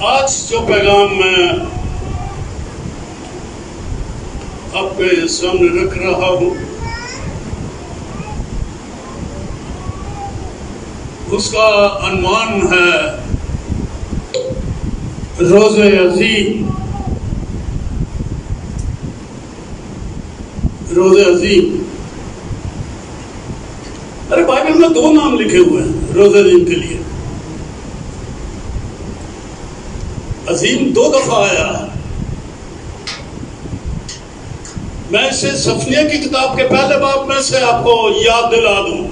آج جو پیغام میں آپ کے سامنے رکھ رہا ہوں اس کا عنوان ہے روزہ عظیم۔ روزہ عظیم، ارے بائبل میں 2 نام لکھے ہوئے ہیں روزہ عظیم کے لیے۔ عظیم 2 دفعہ آیا ہے۔ میں اسے صفنیہ کی کتاب کے پہلے باب میں سے آپ کو یاد دلا دوں،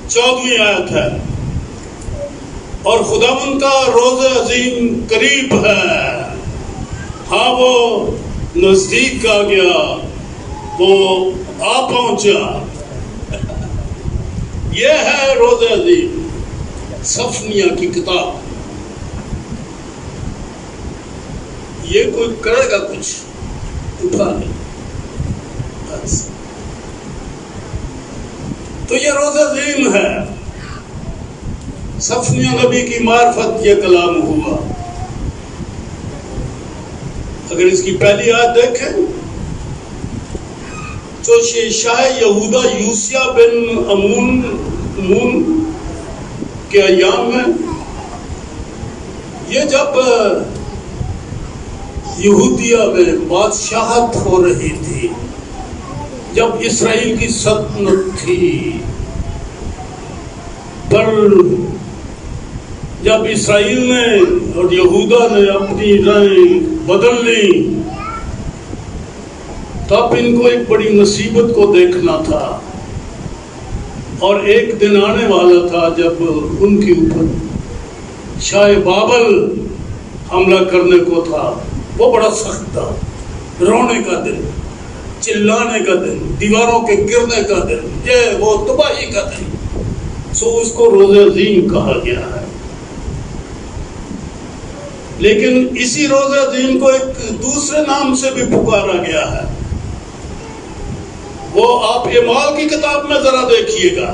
14ویں آیت ہے، اور خداوند کا روزہ عظیم قریب ہے، ہاں وہ نزدیک آ گیا، وہ آ پہنچا۔ یہ ہے روزہ عظیم، صفنیہ کی کتاب۔ یہ کوئی کرے گا کچھ اٹھا لے، تو یہ روزہ عظیم ہے۔ صفنیہ نبی کی معرفت یہ کلام ہوا۔ اگر اس کی پہلی آیت دیکھیں تو شاہ یہودا یوسیہ بن امون کے ایام میں، یہ جب یہودیہ میں بادشاہت ہو رہی تھی، جب اسرائیل کی سلطنت تھی، پر جب اسرائیل نے اور یہودا نے اپنی رائے بدل لی، تب ان کو ایک بڑی مصیبت کو دیکھنا تھا، اور ایک دن آنے والا تھا جب ان کے اوپر شاہ بابل حملہ کرنے کو تھا۔ وہ بڑا سخت تھا، رونے کا دن، چلانے کا دن، دیواروں کے گرنے کا دن، یہ وہ تباہی کا دن، سو اس کو روزہ عظیم کہا گیا ہے۔ لیکن اسی روزہ عظیم کو ایک دوسرے نام سے بھی پکارا گیا ہے، وہ آپ اعمال کی کتاب میں ذرا دیکھیے گا،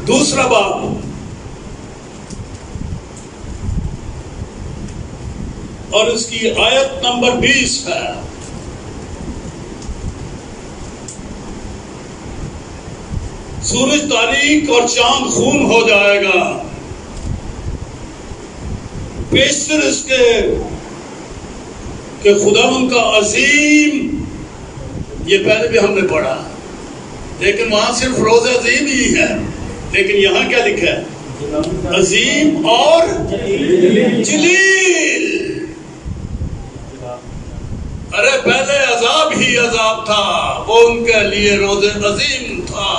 2 باب اور اس کی آیت نمبر 20 ہے۔ سورج تاریک اور چاند خون ہو جائے گا، پیشتر اس کے کہ خداوند کا عظیم، یہ پہلے بھی ہم نے پڑھا، لیکن وہاں صرف روزہ عظیم ہی ہے، لیکن یہاں کیا لکھا ہے؟ عظیم اور جلیل۔ ارے پہلے عذاب ہی عذاب تھا، وہ ان کے لیے روزہ عظیم تھا،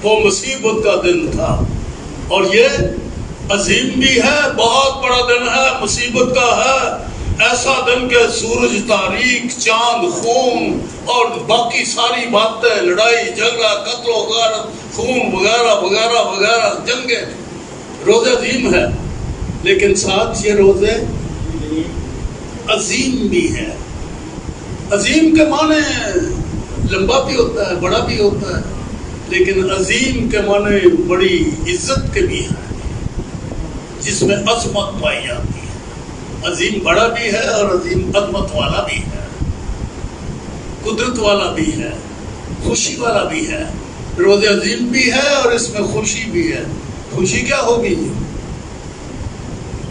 وہ مصیبت کا دن تھا، اور یہ عظیم بھی ہے، بہت بڑا دن ہے، مصیبت کا ہے، ایسا دن کہ سورج تاریک، چاند خون اور باقی ساری باتیں، لڑائی جھگڑا، قتل و غارت، خون وغیرہ وغیرہ وغیرہ، جنگیں، روزہ عظیم ہے، لیکن ساتھ یہ روزہ عظیم بھی ہے۔ عظیم کے معنی لمبا بھی ہوتا ہے، بڑا بھی ہوتا ہے، لیکن عظیم کے معنی بڑی عزت کے بھی ہیں، جس میں عظمت پائی جاتی ہے۔ عظیم بڑا بھی ہے اور عظیم عظمت والا بھی ہے، قدرت والا بھی ہے، خوشی والا بھی ہے۔ روزہ عظیم بھی ہے اور اس میں خوشی بھی ہے۔ خوشی کیا ہوگی؟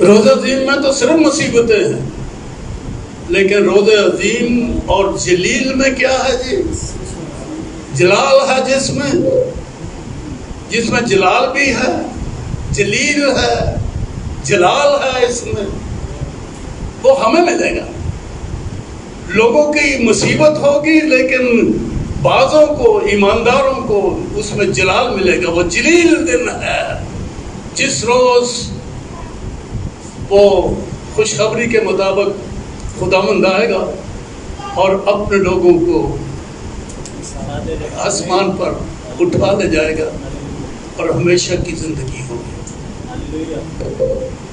روزہ عظیم میں تو صرف مصیبتیں ہیں، لیکن روزہ عظیم اور جلیل میں کیا ہے جی؟ جلال ہے، جس میں جلال بھی ہے، جلیل ہے، جلال ہے، اس میں وہ ہمیں ملے گا۔ لوگوں کی مصیبت ہوگی، لیکن بعضوں کو، ایمانداروں کو اس میں جلال ملے گا۔ وہ جلیل دن ہے، جس روز وہ خوشخبری کے مطابق خداوند آئے گا اور اپنے لوگوں کو آسمان پر اٹھا لے جائے گا اور ہمیشہ کی زندگی ہوگی۔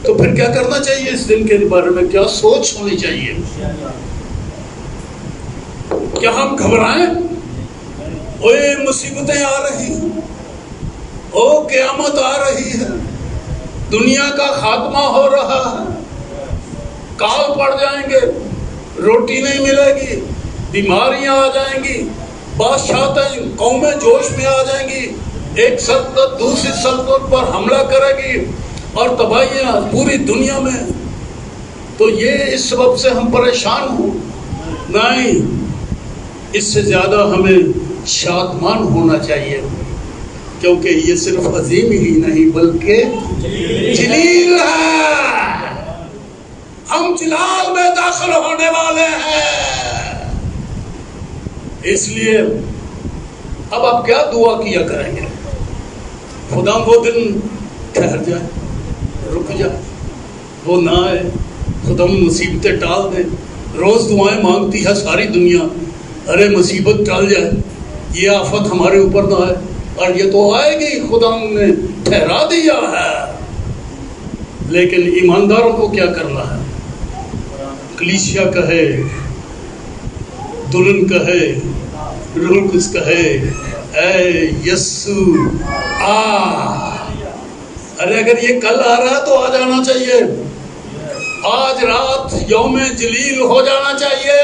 تو پھر کیا کرنا چاہیے اس دن کے بارے میں؟ کیا سوچ ہونی چاہیے؟ کیا ہم گھبرائیں؟ اوے مصیبتیں آ رہی ہیں، او قیامت آ رہی ہے، دنیا کا خاتمہ ہو رہا ہے، کال پڑ جائیں گے، روٹی نہیں ملے گی، بیماریاں آ جائیں گی، بادشاہتیں قومیں جوش میں آ جائیں گی، ایک سلطنت دوسری سلطنت پر حملہ کرے گی اور تباہیاں پوری دنیا میں. تو یہ اس سبب سے ہم پریشان ہوں؟ نہیں، اس سے زیادہ ہمیں شادمان ہونا چاہیے، کیونکہ یہ صرف عظیم ہی نہیں بلکہ جلیل ہے. ہم جلال میں داخل ہونے والے ہیں. اس لیے اب آپ کیا دعا کیا کریں گے؟ خدا وہ دن ٹھہر جائے، رک جائے، وہ نہ آئے، خدا مصیبتیں ٹال دے. روز دعائیں مانگتی ہے ساری دنیا، ارے مصیبت ٹل جائے، یہ آفت ہمارے اوپر نہ آئے، اور یہ تو آئے گی، خدا نے ٹھہرا دیا ہے. لیکن ایمانداروں کو کیا کرنا ہے؟ کلیسیا کہے، دلہن کہے، روح القدس کہے، اے یسو آ. ارے اگر یہ کل آ رہا ہے تو آ جانا چاہیے، آج رات یوم جلیل ہو جانا چاہیے.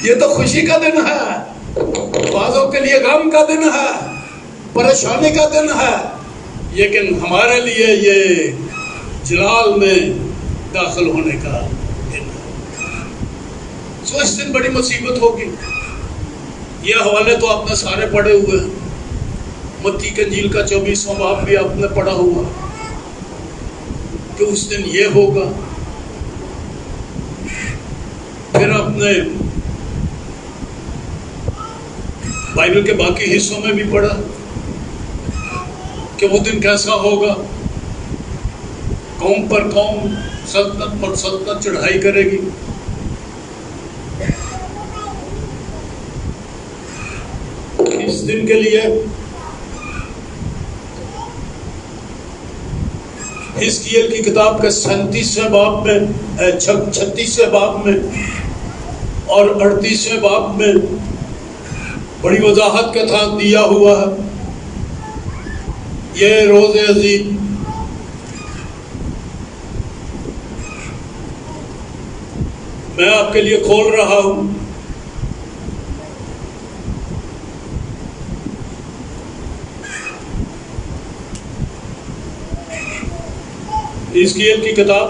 یہ تو خوشی کا دن ہے، بعضوں کے لیے غم کا دن ہے، پریشانی کا دن ہے، لیکن ہمارے لیے یہ جلال میں داخل ہونے کا دن ہے. سو اس دن بڑی مصیبت ہوگی. یہ حوالے تو آپ نے سارے پڑھے ہوئے ہیں. متی کی انجیل کا 24واں باب بھی آپ نے پڑھا ہوا کہ اس دن یہ ہوگا. پھر آپ نے بائبل کے باقی حصوں میں بھی پڑھا کہ وہ دن کیسا ہوگا. قوم پر قوم، سلطنت پر سلطنت چڑھائی کرے گی. اس دن کے لیے حزقیل کی کتاب کے 37ویں باب میں 36ویں باب میں اور 38ویں باب میں بڑی وضاحت کے ساتھ دیا ہوا ہے. یہ روز عظیم میں آپ کے لیے کھول رہا ہوں. حزقیل کی کتاب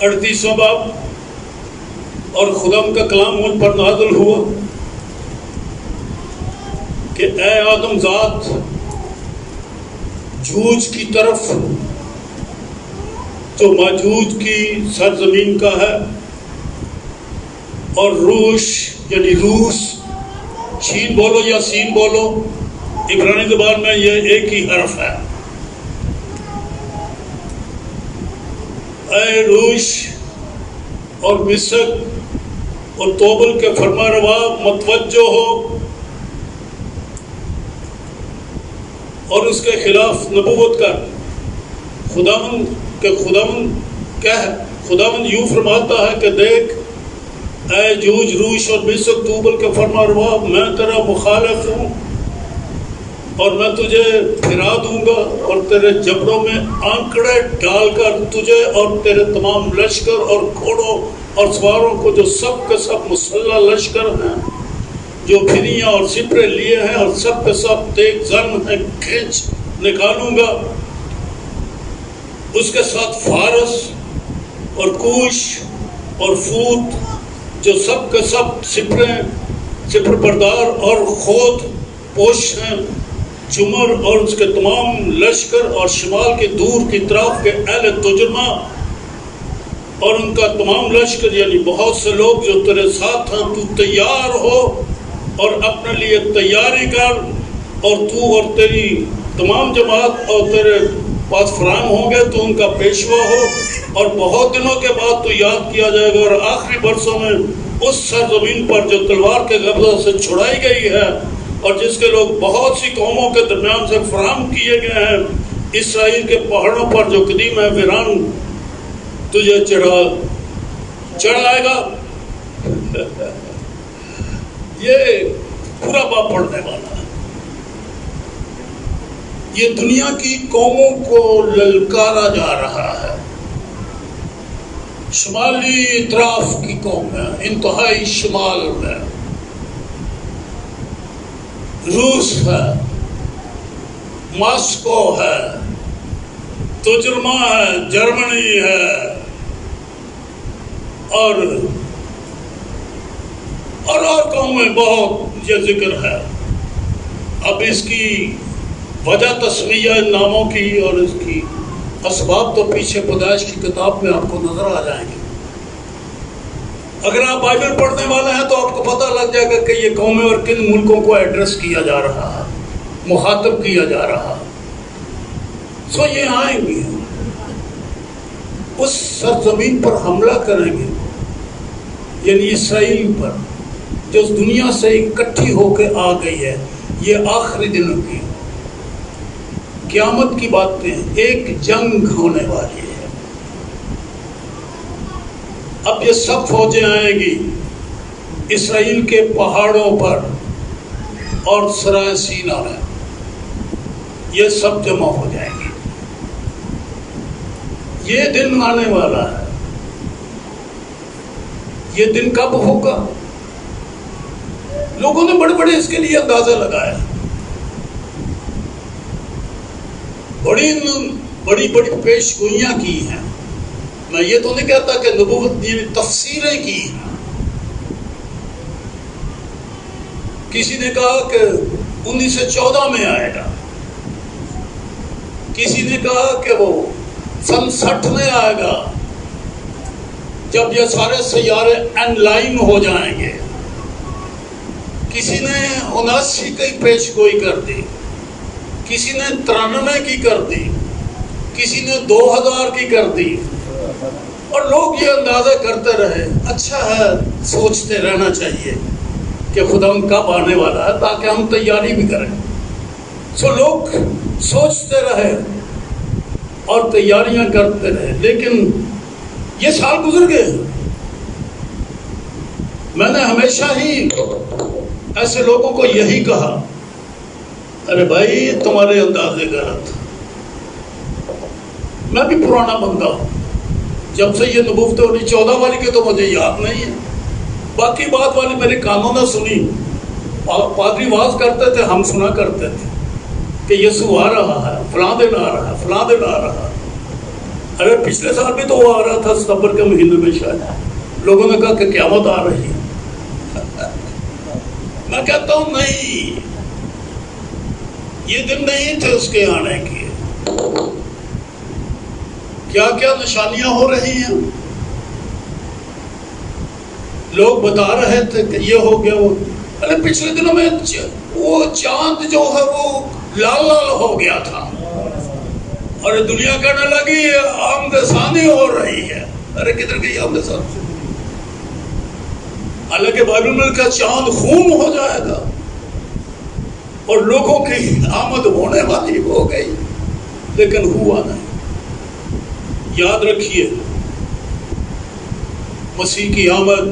اڑتیسواں باب. اور خدا کا کلام مجھ پر نازل ہوا کہ اے آدم ذات، جوج کی طرف جو ماجوج کی سرزمین کا ہے، اور روش یعنی روس، شین بولو یا سین بولو، عبرانی زبان میں یہ ایک ہی حرف ہے. اے روش اور مصر اور توبل کے فرما روا متوجہ ہو اور اس کے خلاف نبوت کر. خداوند یوں فرماتا ہے کہ دیکھ اے جوج، روش اور مصر، توبل کے فرما روا، میں تیرا مخالف ہوں اور میں تجھے پھرا دوں گا اور تیرے جبڑوں میں آنکڑے ڈال کر تجھے اور تیرے تمام لشکر اور گھوڑوں اور سواروں کو جو سب کے سب مسلح لشکر ہیں، جو پھریاں اور سپرے لیے ہیں اور سب کے سب تیز زن ہیں، کھینچ نکالوں گا. اس کے ساتھ فارس اور کوش اور فوت جو سب کے سب سپر بردار اور خود پوش ہیں، جمر اور اس کے تمام لشکر، اور شمال کے دور کی طرف کے اہل تجرمہ اور ان کا تمام لشکر، یعنی بہت سے لوگ جو تیرے ساتھ ہیں. تو تیار ہو اور اپنے لیے تیاری کر، اور تو اور تیری تمام جماعت اور تیرے پاس فراہم ہوں گے تو ان کا پیشوا ہو، اور بہت دنوں کے بعد تو یاد کیا جائے گا، اور آخری برسوں میں اس سرزمین پر جو تلوار کے قبضہ سے چھڑائی گئی ہے اور جس کے لوگ بہت سی قوموں کے درمیان سے فراہم کیے گئے ہیں، اسرائیل کے پہاڑوں پر جو قدیم ہے ویران تجھے چڑھائے گا۔ یہ پورا باب پڑھنے والا ہے۔ یہ دنیا کی قوموں کو للکارا جا رہا ہے۔ شمالی اطراف کی قوم ہے، انتہائی شمال میں روس ہے، ماسکو ہے، تجرمہ ہے، جرمنی ہے، اور قومیں بہت، یہ ذکر ہے۔ اب اس کی وجہ تسمیہ ان ناموں کی اور اس کی اسباب تو پیچھے پیدائش کی کتاب میں آپ کو نظر آ جائیں گے۔ اگر آپ بائبل پڑھنے والے ہیں تو آپ کو پتہ لگ جائے گا کہ یہ قومیں اور کن ملکوں کو ایڈریس کیا جا رہا ہے، مخاطب کیا جا رہا ہے۔ سو یہ آئیں گے، اس سرزمین پر حملہ کریں گے، یعنی اسرائیل پر، جو اس دنیا سے اکٹھی ہو کے آ گئی ہے۔ یہ آخری دنوں کی قیامت کی باتیں، ایک جنگ ہونے والی ہے۔ اب یہ سب فوجیں آئیں گی اسرائیل کے پہاڑوں پر اور سرائے سینا میں، یہ سب جمع ہو جائیں گی۔ یہ دن آنے والا ہے۔ یہ دن کب ہوگا؟ لوگوں نے بڑے بڑے اس کے لیے اندازے لگائے، بڑی پیش گوئیاں کی ہیں۔ میں یہ تو نہیں کہتا کہ نبوت نے تفسیریں کی ہیں۔ کسی نے کہا کہ 1914 میں آئے گا، کسی نے کہا کہ وہ سن 60 میں آئے گا، جب یہ سارے سیارے ان لائن ہو جائیں گے۔ کسی نے 79 کی پیش گوئی کر دی، کسی نے 93 کی کر دی، کسی نے 2000 کی کر دی، اور لوگ یہ اندازہ کرتے رہے۔ اچھا ہے، سوچتے رہنا چاہیے کہ خدا کب آنے والا ہے تاکہ ہم تیاری بھی کریں۔ سو لوگ سوچتے رہے اور تیاریاں کرتے رہے، لیکن یہ سال گزر گئے۔ میں نے ہمیشہ ہی ایسے لوگوں کو یہی کہا، ارے بھائی تمہارے اندازے غلط۔ میں بھی پرانا بندہ ہوں، جب سے یہ نبوت 14 والی کے تو مجھے یاد نہیں ہے، باقی بات والی میرے کانوں نے سنی۔ پادری واز کرتے تھے، ہم سنا کرتے تھے کہ یسوع آ رہا ہے، فلاں دن آ رہا ہے، فلاں دن آ رہا ہے۔ ارے پچھلے سال بھی تو وہ آ رہا تھا، ستمبر کے مہینے میں شاید۔ لوگوں نے کہا کہ قیامت آ رہی ہے۔ میں کہتا ہوں نہیں، یہ دن نہیں تھے اس کے آنے کی۔ کیا کیا نشانیاں ہو رہی ہیں، لوگ بتا رہے تھے کہ یہ ہو گیا وہ۔ ارے پچھلے دنوں میں وہ چاند جو ہے وہ لال لال ہو گیا تھا، اور دنیا کہنے لگی آمد ثانی ہو رہی ہے۔ ارے کدھر گئی آمد ثانی؟ حالانکہ بائبل میں لکھا چاند خون ہو جائے گا، اور لوگوں کی آمد ہونے والی ہو گئی، لیکن ہوا نہیں۔ یاد رکھیے، مسیح کی آمد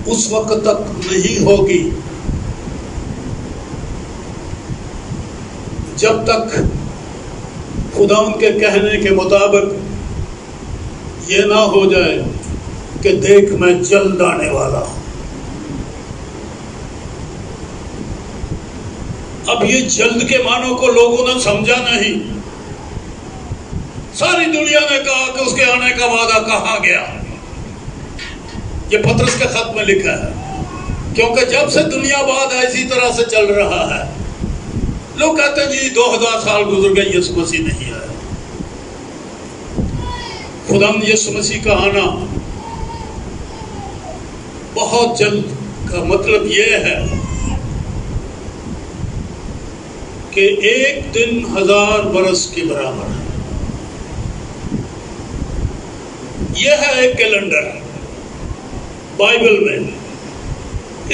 اس وقت تک نہیں ہوگی جب تک خدا ان کے کہنے کے مطابق یہ نہ ہو جائے کہ دیکھ میں جلد آنے والا ہوں۔ اب یہ جلد کے معنوں کو لوگوں نے سمجھا نہیں۔ ساری دنیا نے کہا کہ اس کے آنے کا وعدہ کہاں گیا۔ یہ پطرس کے خط میں لکھا ہے، کیونکہ جب سے دنیا بعد ہے اسی طرح سے چل رہا ہے۔ لوگ کہتے ہیں جی 2000 سال گزر گئے، یسوع مسیح نہیں آیا۔ خدا یسوع مسیح کا آنا بہت جلد کا مطلب یہ ہے کہ 1 دن 1000 برس کے برابر ہے۔ یہ ہے ایک کیلنڈر بائبل میں،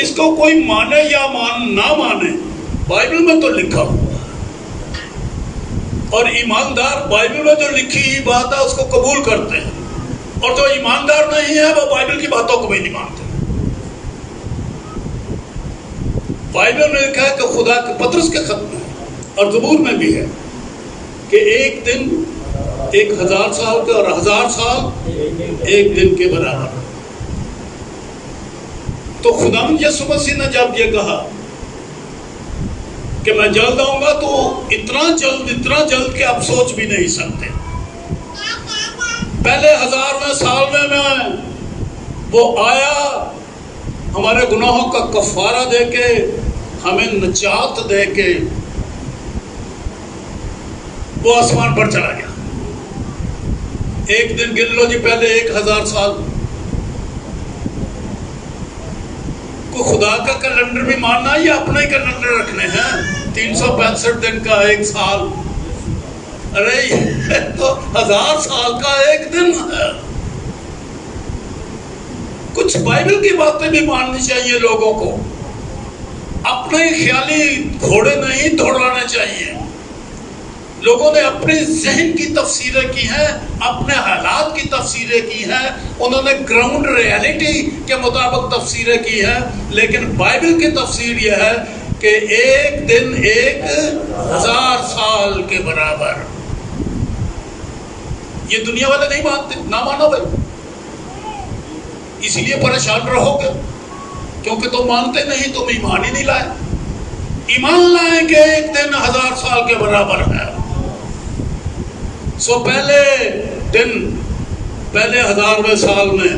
اس کو کوئی مانے یا نہ مانے، بائبل میں تو لکھا ہوا ہے، اور ایماندار بائبل میں جو لکھی ہوئی بات ہے اس کو قبول کرتے ہیں، اور جو ایماندار نہیں ہے وہ بائبل کی باتوں کو بھی نہیں مانتے۔ بائبل میں لکھا ہے کہ خدا کے پطرس کے خط میں اور زبور میں بھی ہے کہ ایک دن 1000 سال کے اور 1000 سال ایک دن کے برابر۔ تو خداوند یسوع مسیح نے جب یہ کہا کہ میں جلد آؤں گا، تو اتنا جلد کہ آپ سوچ بھی نہیں سکتے۔ پہلے 1000ویں سال میں وہ آیا ہمارے گناہوں کا کفارہ دے کے، ہمیں نجات دے کے وہ آسمان پر چلا گیا۔ ایک دن گن لو جی، پہلے 1000 سال کو خدا کا کیلنڈر بھی ماننا ہے یا اپنا ہی کیلنڈر رکھنے ہیں؟ 365 دن کا ایک سال، ارے یہ تو 1000 سال کا ایک دن ہے۔ کچھ بائبل کی باتیں بھی ماننی چاہیے لوگوں کو، اپنے خیالی گھوڑے نہیں دوڑانے چاہیے۔ لوگوں نے اپنے ذہن کی تفسیریں کی ہیں، اپنے حالات کی تفسیریں کی ہیں، انہوں نے گراؤنڈ ریالٹی کے مطابق تفسیریں کی ہیں، لیکن بائبل کی تفسیر یہ ہے کہ ایک دن 1000 سال کے برابر۔ یہ دنیا والے نہیں مانتے، نہ مانو بھائی، اسی لیے پریشان رہو گے، کیونکہ تم مانتے نہیں، تم ایمان ہی نہیں لائے۔ ایمان لائیں کہ ایک دن 1000 سال کے برابر ہے۔ سو پہلے 1000ویں سال میں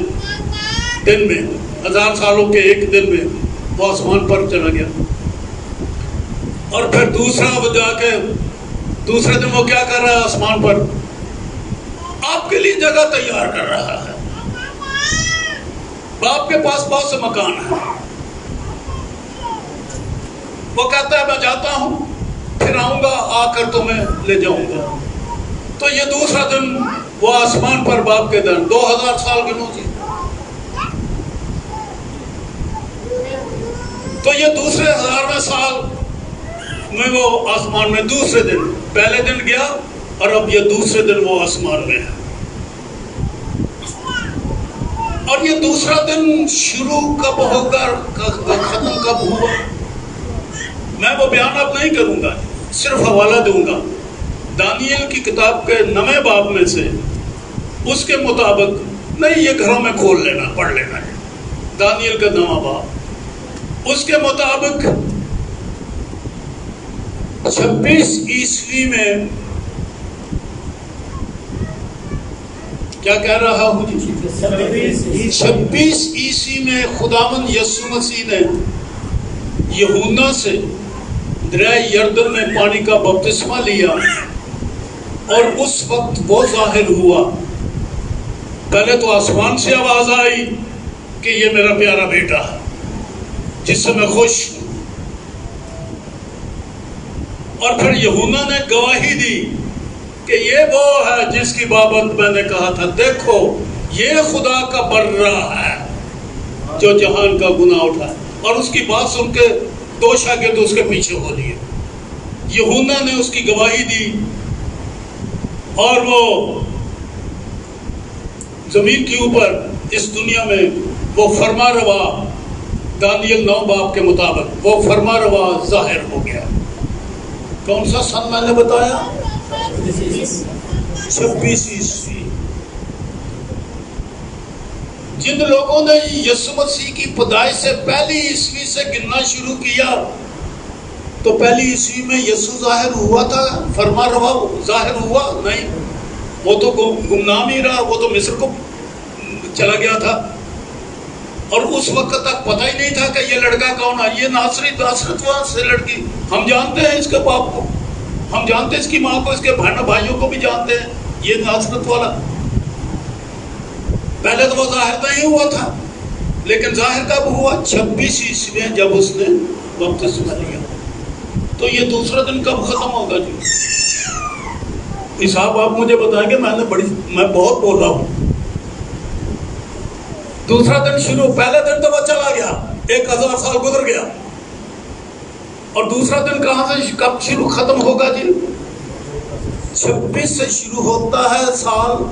دن میں 1000 سالوں کے ایک دن میں وہ آسمان پر چلا گیا، اور پھر دوسرا وہ جا کے دوسرے دن وہ کیا کر رہا ہے؟ آسمان پر آپ کے لیے جگہ تیار کر رہا ہے۔ باپ کے پاس بہت سے مکان ہیں، وہ کہتا ہے میں جاتا ہوں، پھر آؤں گا، آ کر تمہیں لے جاؤں گا۔ تو یہ دوسرا دن وہ آسمان پر باپ کے دن 2000 سال گنو جی۔ تو یہ دوسرے 1000ویں سال میں وہ آسمان میں دوسرے دن، پہلے دن گیا اور اب یہ دوسرے دن وہ آسمان میں ہے۔ اور یہ دوسرا دن شروع کب ہوگا، ختم کب ہوا، میں وہ بیان اب نہیں کروں گا، صرف حوالہ دوں گا دانیل کی کتاب کے 9ویں باب میں سے۔ اس کے مطابق نہیں، یہ گھروں میں کھول لینا، پڑھ لینا ہے، دانیل کا 9واں باب۔ اس کے مطابق 26 عیسوی میں کیا کہہ رہا ہوں جی، 26 عیسوی میں خداوند یسوع مسیح نے یوحنا سے دریائے یردن میں پانی کا بپتسمہ لیا، اور اس وقت وہ ظاہر ہوا۔ پہلے تو آسمان سے آواز آئی کہ یہ میرا پیارا بیٹا ہے جس سے میں خوش ہوں، اور پھر یوحنا نے گواہی دی کہ یہ وہ ہے جس کی بابت میں نے کہا تھا، دیکھو یہ خدا کا برہ ہے جو جہان کا گناہ اٹھائے۔ اور اس کی بات سن کے 2 شاگرد اس کے پیچھے ہو لیے۔ یوحنا نے اس کی گواہی دی، اور وہ زمین کے اوپر اس دنیا میں وہ فرما روا، دانیل 9 باب کے مطابق وہ فرما روا ظاہر ہو گیا۔ کون سا سن میں نے بتایا؟ 26 عیسوی۔ جن لوگوں نے یسوع مسیح کی پیدائش سے پہلی عیسوی سے گننا شروع کیا، تو پہلی عیسوی میں یسوع ظاہر ہوا تھا، فرما روا ظاہر ہوا نہیں، وہ تو گمنام ہی رہا، وہ تو مصر کو چلا گیا تھا، اور اس وقت تک پتہ ہی نہیں تھا کہ یہ لڑکا کون ہے۔ یہ ناصرت سے لڑکی، ہم جانتے ہیں اس کے باپ کو، ہم جانتے ہیں اس کی ماں کو، اس کے بھائیوں کو بھی جانتے ہیں، یہ ناصرت والا۔ پہلے تو وہ ظاہر نہیں ہوا تھا، لیکن ظاہر کب ہوا؟ 26 عیسوی میں جب اس نے بپتسمہ لیا۔ تو یہ دوسرا دن کب ختم ہوگا جی؟ صاحب آپ مجھے بتائیں گے، میں بہت بول رہا ہوں۔ دوسرا دن شروع، پہلے دن تو وہ چلا گیا 1000 سال گزر گیا، اور دوسرا دن کہاں سے کب شروع ختم ہوگا جی؟ 26 سے شروع ہوتا ہے سال،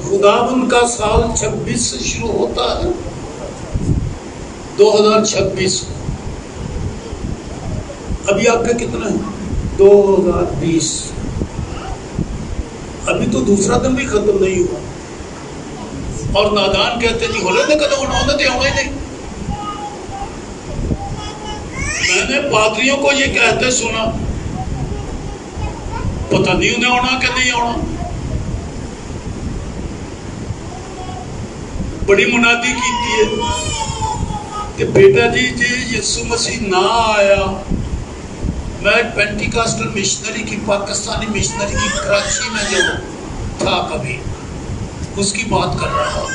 خداوند کا سال 26 سے شروع ہوتا ہے، 2026۔ ابھی آپ کا کتنا ہے؟ 2020۔ ابھی تو دوسرا دن بھی ختم نہیں ہوا، اور نادان کہتے جی ہولے نے کدو ہونا ہونا تے ہونا ہی نہیں۔ میں نے پادریوں کو یہ کہتے سنا، پتہ نہیں انہیں ہونا کہ نہیں ہونا۔ بڑی منادی کی ہے کہ بیٹا جی یسوع مسیح نہ آیا، میں ایک پینٹیکاسٹل مشنری کی، پاکستانی مشنری کی کراچی میں جو تھا کبھی، اس کی بات کر رہا ہوں۔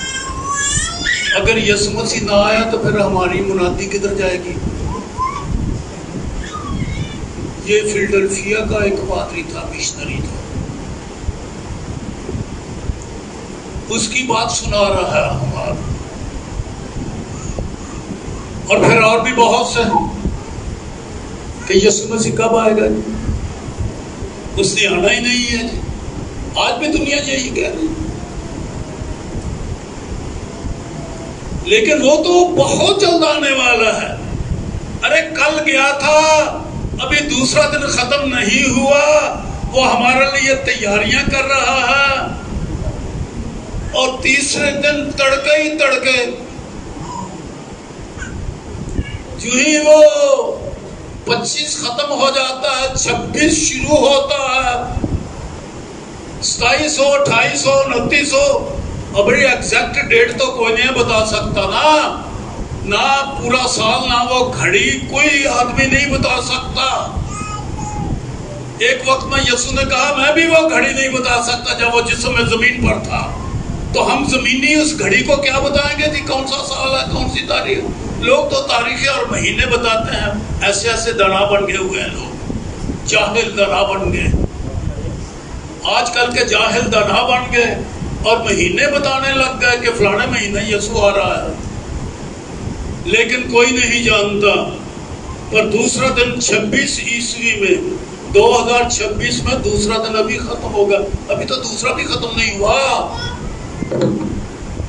اگر یسوع مسیح نہ آیا تو پھر ہماری منادی کدھر جائے گی؟ یہ فلڈلفیا کا ایک پادری تھا، مشنری تھا، اس کی بات سنا رہا ہے ہمارا۔ اور پھر اور بھی بہت سے کہ یسوع مسیح کب آئے گا؟ اس نے آنا ہی نہیں ہے۔ آج بھی دنیا یہی کہہ رہی، لیکن وہ تو بہت جلد آنے والا ہے۔ ارے کل گیا تھا، ابھی دوسرا دن ختم نہیں ہوا، وہ ہمارے لیے تیاریاں کر رہا ہے، اور تیسرے دن تڑکے ہی تڑکے جو ہی وہ 25 ختم ہو جاتا ہے، 26 شروع ہوتا ہے، 2700 2800 2900، ابھی ایگزیکٹ ڈیٹ تو کوئی نہیں بتا سکتا نا، نہ پورا سال، نہ وہ گھڑی، کوئی آدمی نہیں بتا سکتا۔ ایک وقت میں یسوع نے کہا میں بھی وہ گھڑی نہیں بتا سکتا جب وہ جسم میں زمین پر تھا، تو ہم زمینی اس گھڑی کو کیا بتائیں گے جی کون سا سال ہے، کون سی تاریخ؟ لوگ تو تاریخیں اور مہینے بتاتے ہیں، ایسے ایسے دانا بن گئے ہوئے ہیں لوگ، جاہل دانا بن گئے، آج کل کے جاہل دانا بن گئے اور مہینے بتانے لگ گئے کہ فلانے مہینے یسوع آ رہا ہے، لیکن کوئی نہیں جانتا۔ پر دوسرا دن 26 عیسوی میں، 2026 میں دوسرا دن ابھی ختم ہوگا، ابھی تو دوسرا بھی ختم نہیں ہوا۔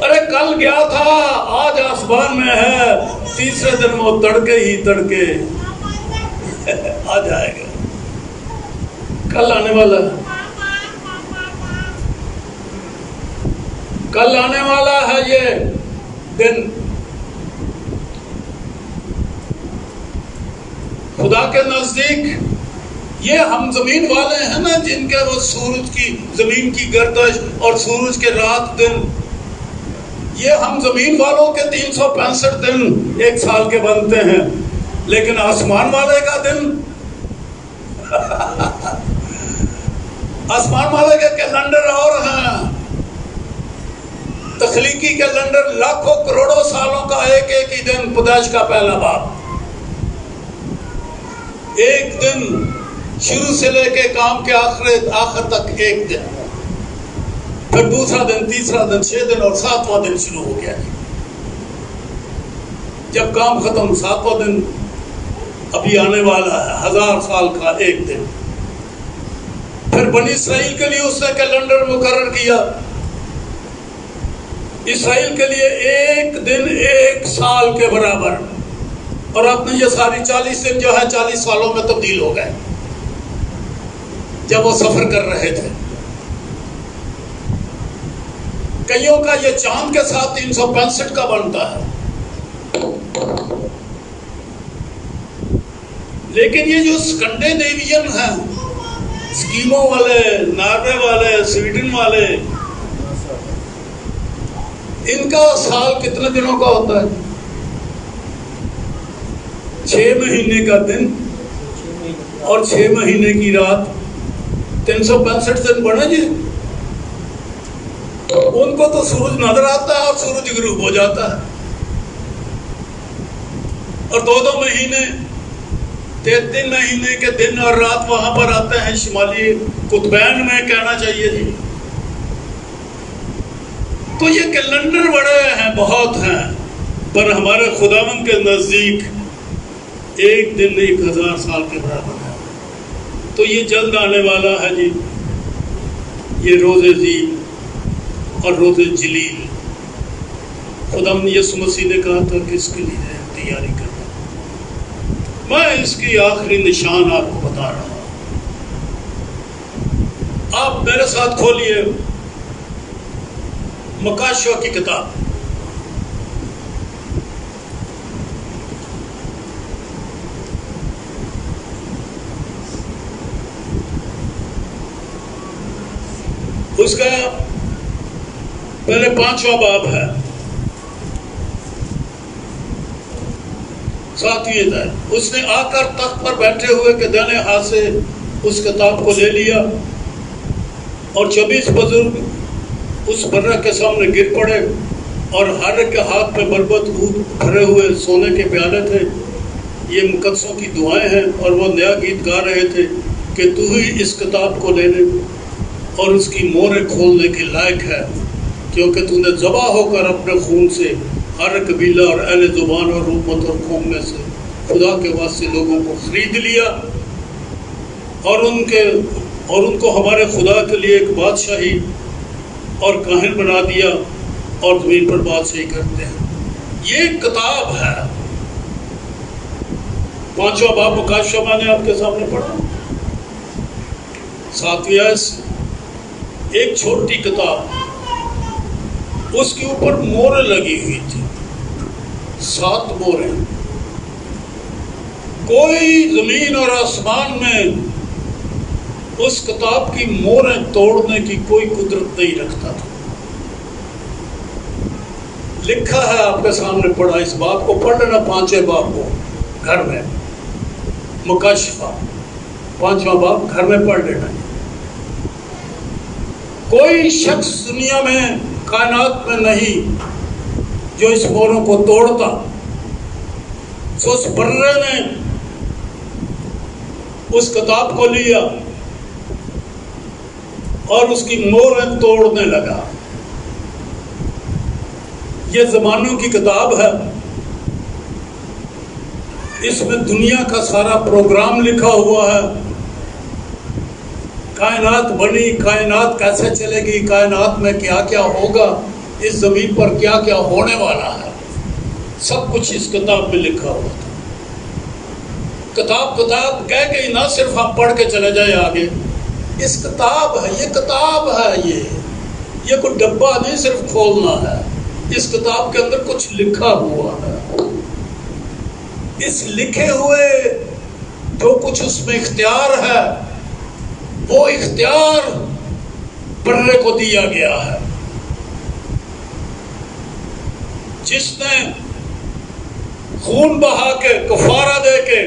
ارے کل گیا تھا، آج آسمان میں ہے، تیسرے دن وہ تڑکے ہی تڑکے آ جائے گا۔ کل آنے والا ہے، کل آنے والا ہے یہ دن۔ خدا کے نزدیک یہ ہم زمین والے ہیں نا، جن کے وہ سورج کی، زمین کی گردش اور سورج کے رات دن، یہ ہم زمین والوں کے 365 دن ایک سال کے بنتے ہیں، لیکن آسمان والے کا دن آسمان والے کے کیلنڈر اور ہیں، تخلیقی کیلنڈر لاکھوں کروڑوں سالوں کا ایک ایک ہی دن، پیدائش کا پہلا باب، ایک دن شروع سے لے کے کام کے آخر تک ایک دن، پھر دوسرا دن، تیسرا دن، 6 دن اور 7واں دن شروع ہو گیا۔ جب کام ختم، 7واں دن ابھی آنے والا ہے، 1000 سال کا ایک دن۔ پھر بنی اسرائیل کے لیے اس نے کیلنڈر مقرر کیا، اسرائیل کے لیے ایک دن ایک سال کے برابر، اور اب یہ ساری 40 دن جو ہے 40 سالوں میں تبدیل ہو گئے جب وہ سفر کر رہے تھے۔ کئیوں کا یہ چاند کے ساتھ 365 کا بنتا ہے، لیکن یہ جو اسکنڈینیوین ہیں، اسکیمو والے، ناروے والے، سویڈن والے، ان کا سال کتنے دنوں کا ہوتا ہے؟ 6 مہینے کا دن اور 6 مہینے کی رات، 365 دن بڑھے جی۔ ان کو تو سورج نظر آتا ہے اور سورج غروب ہو جاتا ہے، اور 2 مہینے، 3 مہینے کے دن اور رات وہاں پر آتے ہیں شمالی قطبین میں، کہنا چاہیے جی۔ تو یہ کیلنڈر بڑے ہیں، بہت ہیں، پر ہمارے خداوند کے نزدیک ایک دن 1000 سال کے برابر ہے. تو یہ جلد آنے والا ہے جی، یہ روز عظیم اور روز جلیل. خداوند یسوع مسیح نے کہا تھا کہ اس کے لیے تیاری کرنا. میں اس کی آخری نشان آپ کو بتا رہا ہوں. آپ میرے ساتھ کھولیے مکاشوہ کی کتاب. اس کا پہلے 5واں باب ہے. ساتویں ہے. اس نے آ کر تخت پر بیٹھے ہوئے کے دائیں ہاتھ سے اس کتاب کو لے لیا اور 24 بزرگ اس برہ کے سامنے گر پڑے اور ہر ایک کے ہاتھ میں بربط بھرے ہوئے سونے کے پیالے تھے. یہ مقدسوں کی دعائیں ہیں اور وہ نیا گیت گا رہے تھے کہ تو ہی اس کتاب کو لے لے اور اس کی موریں کھولنے کے لائق ہے، کیونکہ تو نے ذبح ہو کر اپنے خون سے ہر قبیلہ اور اہل زبان اور امت اور قوم میں سے خدا کے واسطے لوگوں کو خرید لیا اور ان کو ہمارے خدا کے لیے ایک بادشاہی اور کاہن بنا دیا اور زمین پر بادشاہی کرتے ہیں. یہ کتاب ہے. 5واں باب مکاشوہ میں نے آپ کے سامنے پڑھا. 7ویں آیت ایک چھوٹی کتاب، اس کے اوپر موریں لگی ہوئی تھی، 7 موریں. کوئی زمین اور آسمان میں اس کتاب کی موریں توڑنے کی کوئی قدرت نہیں رکھتا تھا. لکھا ہے آپ کے سامنے پڑھا. اس باب کو پڑھ لینا، 5ویں باب کو گھر میں. مکاشفہ 5واں باب گھر میں پڑھ لینا. کوئی شخص دنیا میں کائنات میں نہیں جو اس موروں کو توڑتا. سو اس برے نے اس کتاب کو لیا اور اس کی موریں توڑنے لگا. یہ زمانوں کی کتاب ہے. اس میں دنیا کا سارا پروگرام لکھا ہوا ہے. کائنات بنی، کائنات کیسے چلے گی، کائنات میں کیا کیا ہوگا، اس زمین پر کیا کیا ہونے والا ہے، سب کچھ اس کتاب میں لکھا ہوا تھا. کتاب کہہ گئی، نہ صرف ہم پڑھ کے چلے جائیں آگے. اس کتاب ہے، یہ کتاب ہے. یہ کوئی ڈبہ نہیں صرف کھولنا ہے. اس کتاب کے اندر کچھ لکھا ہوا ہے. اس لکھے ہوئے جو کچھ اس میں اختیار ہے، وہ اختیار برے کو دیا گیا ہے. جس نے خون بہا کے، کفارہ دے کے،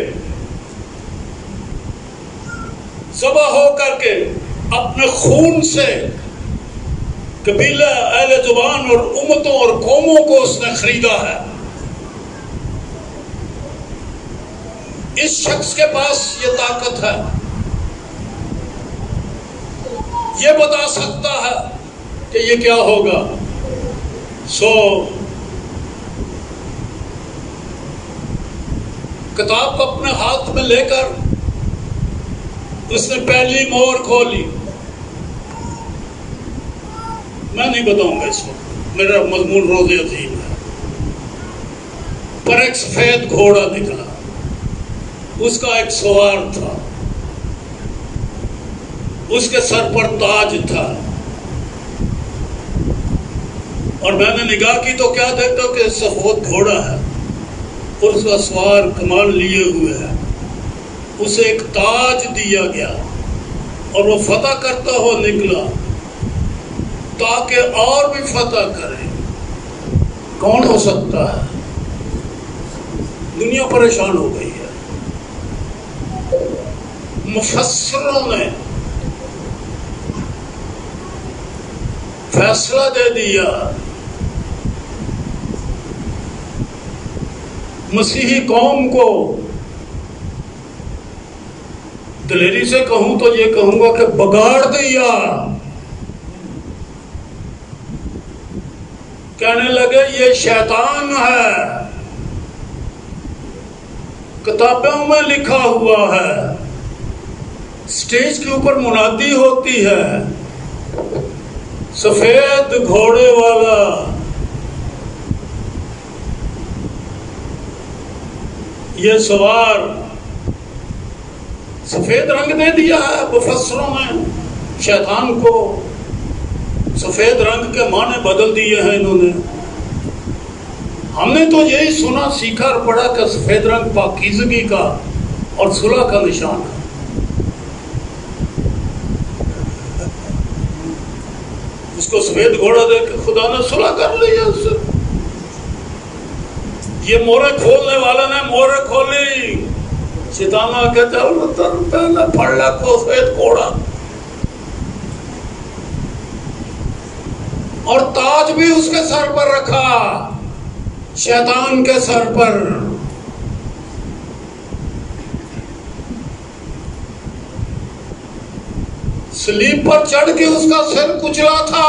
ذبح ہو کر کے اپنے خون سے قبیلہ، اہل زبان اور امتوں اور قوموں کو اس نے خریدا ہے. اس شخص کے پاس یہ طاقت ہے. یہ بتا سکتا ہے کہ یہ کیا ہوگا. سو کتاب کو اپنے ہاتھ میں لے کر اس نے پہلی مور کھولی. میں نہیں بتاؤں گا اس وقت، میرا مضمون روز عظیم ہے. پر ایک سفید گھوڑا نکلا، اس کا ایک سوار تھا، اس کے سر پر تاج تھا. اور میں نے نگاہ کی تو کیا دیکھتا کہ سفید گھوڑا ہے اور اس کا سوار کمان لیے ہوئے ہے. اسے ایک تاج دیا گیا اور وہ فتح کرتا ہوا نکلا تاکہ اور بھی فتح کرے. کون ہو سکتا ہے؟ دنیا پریشان ہو گئی ہے. مفسروں نے فیصلہ دے دیا. مسیحی قوم کو دلیری سے کہوں تو یہ کہوں گا کہ بگاڑ دیا. کہنے لگے یہ شیطان ہے، کتابوں میں لکھا ہوا ہے، اسٹیج کے اوپر منادی ہوتی ہے، سفید گھوڑے والا یہ سوار، سفید رنگ دے دیا ہے مفسروں میں، شیطان کو سفید رنگ کے معنی بدل دیے ہیں انہوں نے۔ ہم نے تو یہی سنا سیکھا اور پڑھا کہ سفید رنگ پاکیزگی کا اور صلح کا نشان ہے۔ اس کو سفید گھوڑا دے کے خدا نے صلح کر لی ہے اس سے۔ یہ مورے کھولنے والا نے مورے کھولی، شیطان آ کے چل پہلے پڑھ لا کو سفید گھوڑا، اور تاج بھی اس کے سر پر رکھا، شیطان کے سر پر۔ سلیب پر چڑھ کے اس کا سر کچلا تھا،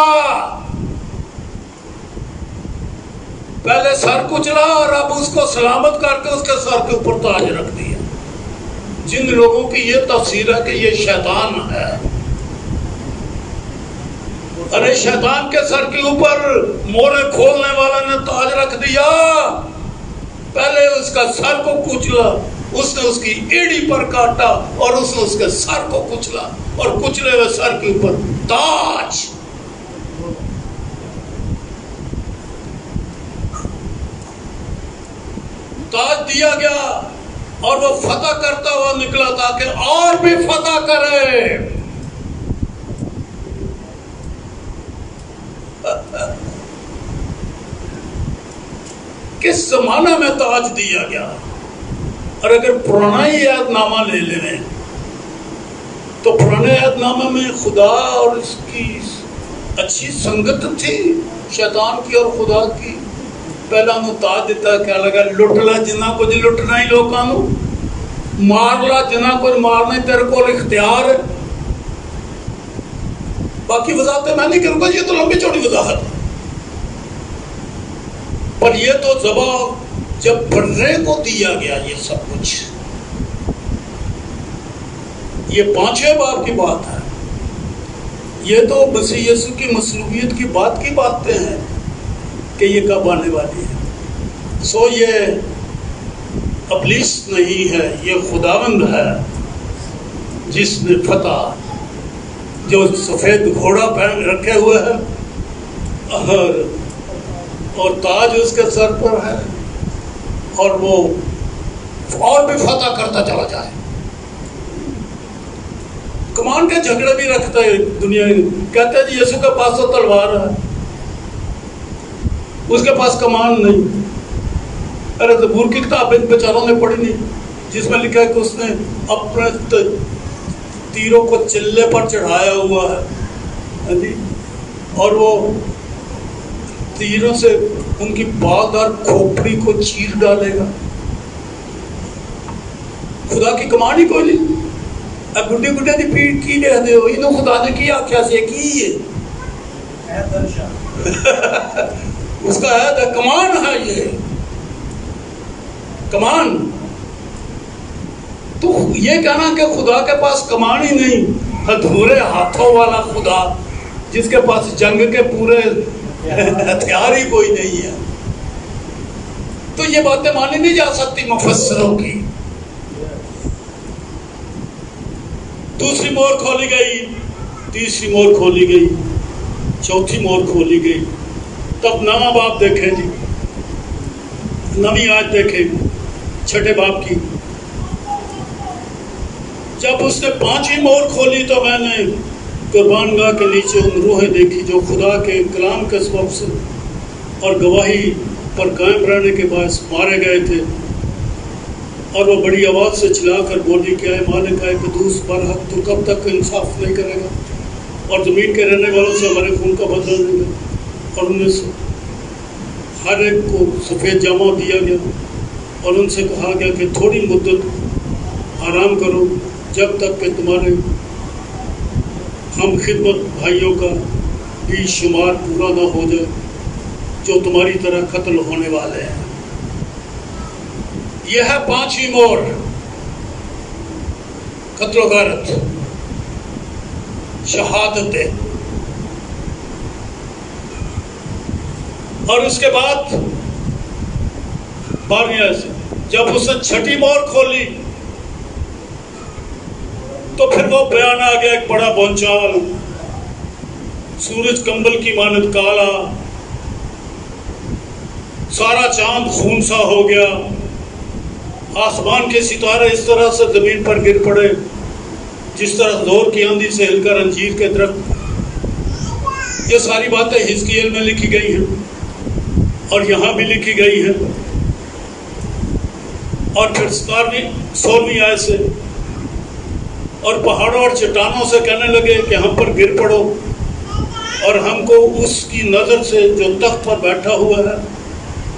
پہلے سر کچلا اور اب اس کو سلامت کر کے اس کے سر کے اوپر تاج رکھ دیا۔ جن لوگوں کی یہ تفسیر ہے کہ یہ شیطان ہے، ارے شیطان کے سر کے اوپر مورے کھولنے والا نے تاج رکھ دیا، پہلے اس کا سر کو کچلا، اس نے اس کی ایڑی پر کاٹا اور اس نے اس کے سر کو کچلا، اور کچلے ہوئے سر کے اوپر تاج۔ تاج دیا گیا اور وہ فتح کرتا ہوا نکلا تاکہ اور بھی فتح کرے۔ کس زمانہ میں تاج دیا گیا؟ اور اگر پرانا ہی عہد نامہ لے لیں تو پرانے عہد نامے میں خدا اور اس کی اچھی سنگت تھی، شیطان کی اور خدا کی۔ پہلا انہوں تاج دیتا، کیا لگا لٹ لا جنہ کچھ لٹنا ہی لوگوں، مار لا جنہ کچھ مارنا تیرے کو اختیار ہے۔ باقی وضاحتیں میں نہیں کروں گا، یہ تو لمبی چوڑی وضاحت ہے، پر یہ تو ذبح جب بننے کو دیا گیا یہ سب کچھ، یہ 5ویں باب کی بات ہے، یہ تو مسیح یسوع کی مصلوبیت کی باتیں ہیں کہ یہ کب آنے والی ہے۔ سو یہ ابلیس نہیں ہے، یہ خداوند ہے جس نے فتح، جو سفید گھوڑا پہن رکھے ہوئے ہے اور تاج اس کے سر پر ہے، اور وہ اور بھی فتح کرتا چلا جائے۔ کمان کے جھگڑے بھی رکھتا ہے دنیا، کہتے ہیں جی یسوع کے پاس تو تلوار ہے، اس کے پاس کمان نہیں۔ ارے زبور کی کتاب ان بیچاروں نے پڑھی نہیں، جس میں لکھا ہے کہ اس نے اپنے تیروں کو چلے پر چڑھایا ہوا ہے، اور وہ تیروں سے ان کی بالدار کھوپڑی کو چیر ڈالے گا۔ خدا کی کمان ہی کوئی نہیں۔ اب گڈی گڈے دی پیٹ کی دے ہو، انہوں خدا نے کی آکھیا سے کی ہے اس کا عہد ہے، کمان ہے یہ کمان۔ تو یہ کہنا کہ خدا کے پاس کمان ہی نہیں، ادھورے ہاتھوں والا خدا جس کے پاس جنگ کے پورے ہتھیار ہی کوئی نہیں ہے، تو یہ باتیں مانی نہیں جا سکتی مفسروں کی۔ دوسری مور کھولی گئی، تیسری مور کھولی گئی، چوتھی مور کھولی گئی، تب نواں باب دیکھیں جی، نویں آیت دیکھیں 6 باب کی۔ جب اس نے 5ویں مور کھولی تو میں نے قربان گاہ کے نیچے ان روحیں دیکھی جو خدا کے کلام کے سبب سے اور گواہی پر قائم رہنے کے باعث مارے گئے تھے، اور وہ بڑی آواز سے چلا کر بولی کہ اے مالک اے قدوس برحق، تو کب تک انصاف نہیں کرے گا اور زمین کے رہنے والوں سے ہمارے خون کا بدلہ لے گا؟ اور انہیں ہر ایک کو سفید جامہ دیا گیا اور ان سے کہا گیا کہ تھوڑی مدت آرام کرو جب تک کہ تمہارے ہم خدمت بھائیوں کا بھی شمار پورا نہ ہو جائے۔ جو تمہاری طرح قتل ہونے والے ہیں۔ یہ ہے پانچویں مور، قتل و غارت، شہادتیں۔ اور اس کے بعد 12ویں سے جب اس نے چھٹی مور کھولی تو پھر وہ بیان آ گیا، ایک بڑا بھونچال، سورج کمبل کی مانند کالا، سارا چاند خون سا ہو گیا، آسمان کے ستارے اس طرح سے زمین پر گر پڑے جس طرح زور کی آندھی سے ہل کر انجیر کے درخت۔ یہ ساری باتیں حزقیل میں لکھی گئی ہیں اور یہاں بھی لکھی گئی ہیں۔ اور پھر 16ویں آیت سے، اور پہاڑوں اور چٹانوں سے کہنے لگے کہ ہم پر گر پڑو اور ہم کو اس کی نظر سے جو تخت پر بیٹھا ہوا ہے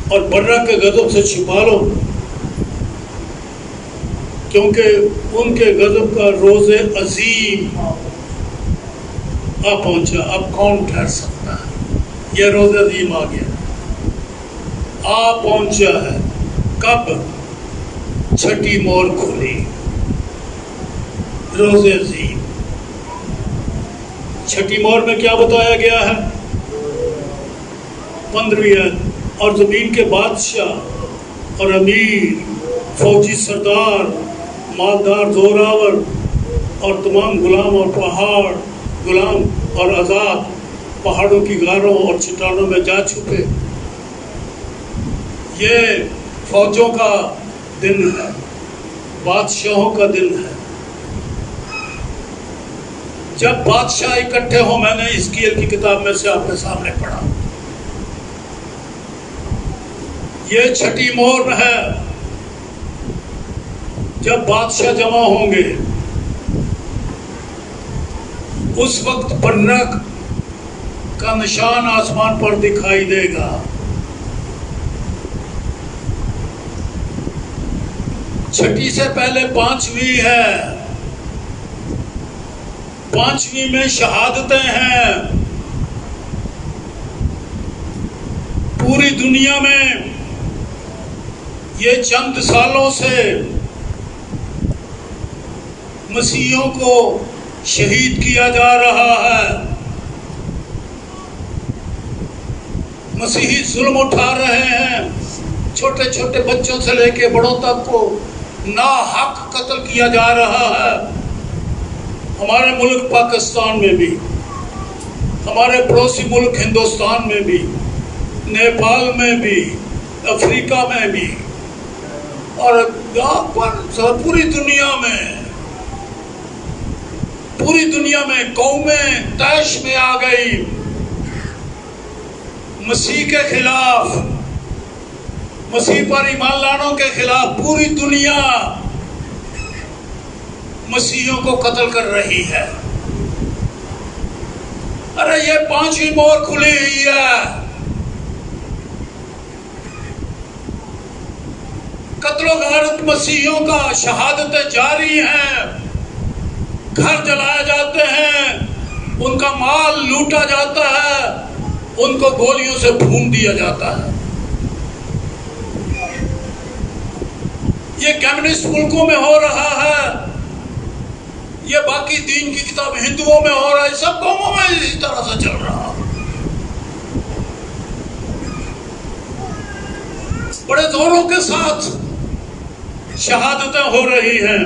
اور برہ کے غضب سے چھپا لو، کیونکہ ان کے غضب کا روز عظیم آ پہنچا۔ اب کون ٹھہر سکتا ہے؟ یہ روز عظیم آ گیا، آ پہنچا ہے۔ کب؟ چھٹی مور کھلی، روز عظیم۔ چھٹی مور میں کیا بتایا گیا ہے؟ 15ویں آیت، اور زمین کے بادشاہ اور امیر، فوجی سردار، مالدار، زوراور اور تمام غلام اور پہاڑ، غلام اور آزاد پہاڑوں کی غاروں اور چٹانوں میں جا چھپے۔ یہ فوجوں کا دن ہے، بادشاہوں کا دن ہے۔ جب بادشاہ اکٹھے ہوں، میں نے حزقیل کی کتاب میں سے آپ کے سامنے پڑھا، یہ چھٹی مور ہے۔ جب بادشاہ جمع ہوں گے اس وقت برق کا نشان آسمان پر دکھائی دے گا۔ چھٹی سے پہلے 5ویں ہے، 5ویں میں شہادتیں ہیں۔ پوری دنیا میں یہ چند سالوں سے مسیحیوں کو شہید کیا جا رہا ہے۔ مسیحی ظلم اٹھا رہے ہیں، چھوٹے چھوٹے بچوں سے لے کے بڑوں تک کو ناحق قتل کیا جا رہا ہے۔ ہمارے ملک پاکستان میں بھی، ہمارے پڑوسی ملک ہندوستان میں بھی، نیپال میں بھی، افریقہ میں بھی، اور پوری دنیا میں قومیں طیش میں آ گئی مسیح کے خلاف، مسیح پر ایمان لانوں کے خلاف۔ پوری دنیا مسیحیوں کو قتل کر رہی ہے۔ ارے یہ 5ویں مور کھلی ہوئی ہے، قتل و غارت مسیحیوں کا، شہادتیں جاری ہیں، گھر جلائے جاتے ہیں، ان کا مال لوٹا جاتا ہے، ان کو گولیوں سے بھون دیا جاتا ہے۔ یہ کمیونسٹ ملکوں میں ہو رہا ہے، یہ باقی دین کی کتاب ہندوؤں میں ہو رہا ہے، سب قوموں میں اسی طرح سے چل رہا ہے۔ بڑے زوروں کے ساتھ شہادتیں ہو رہی ہیں۔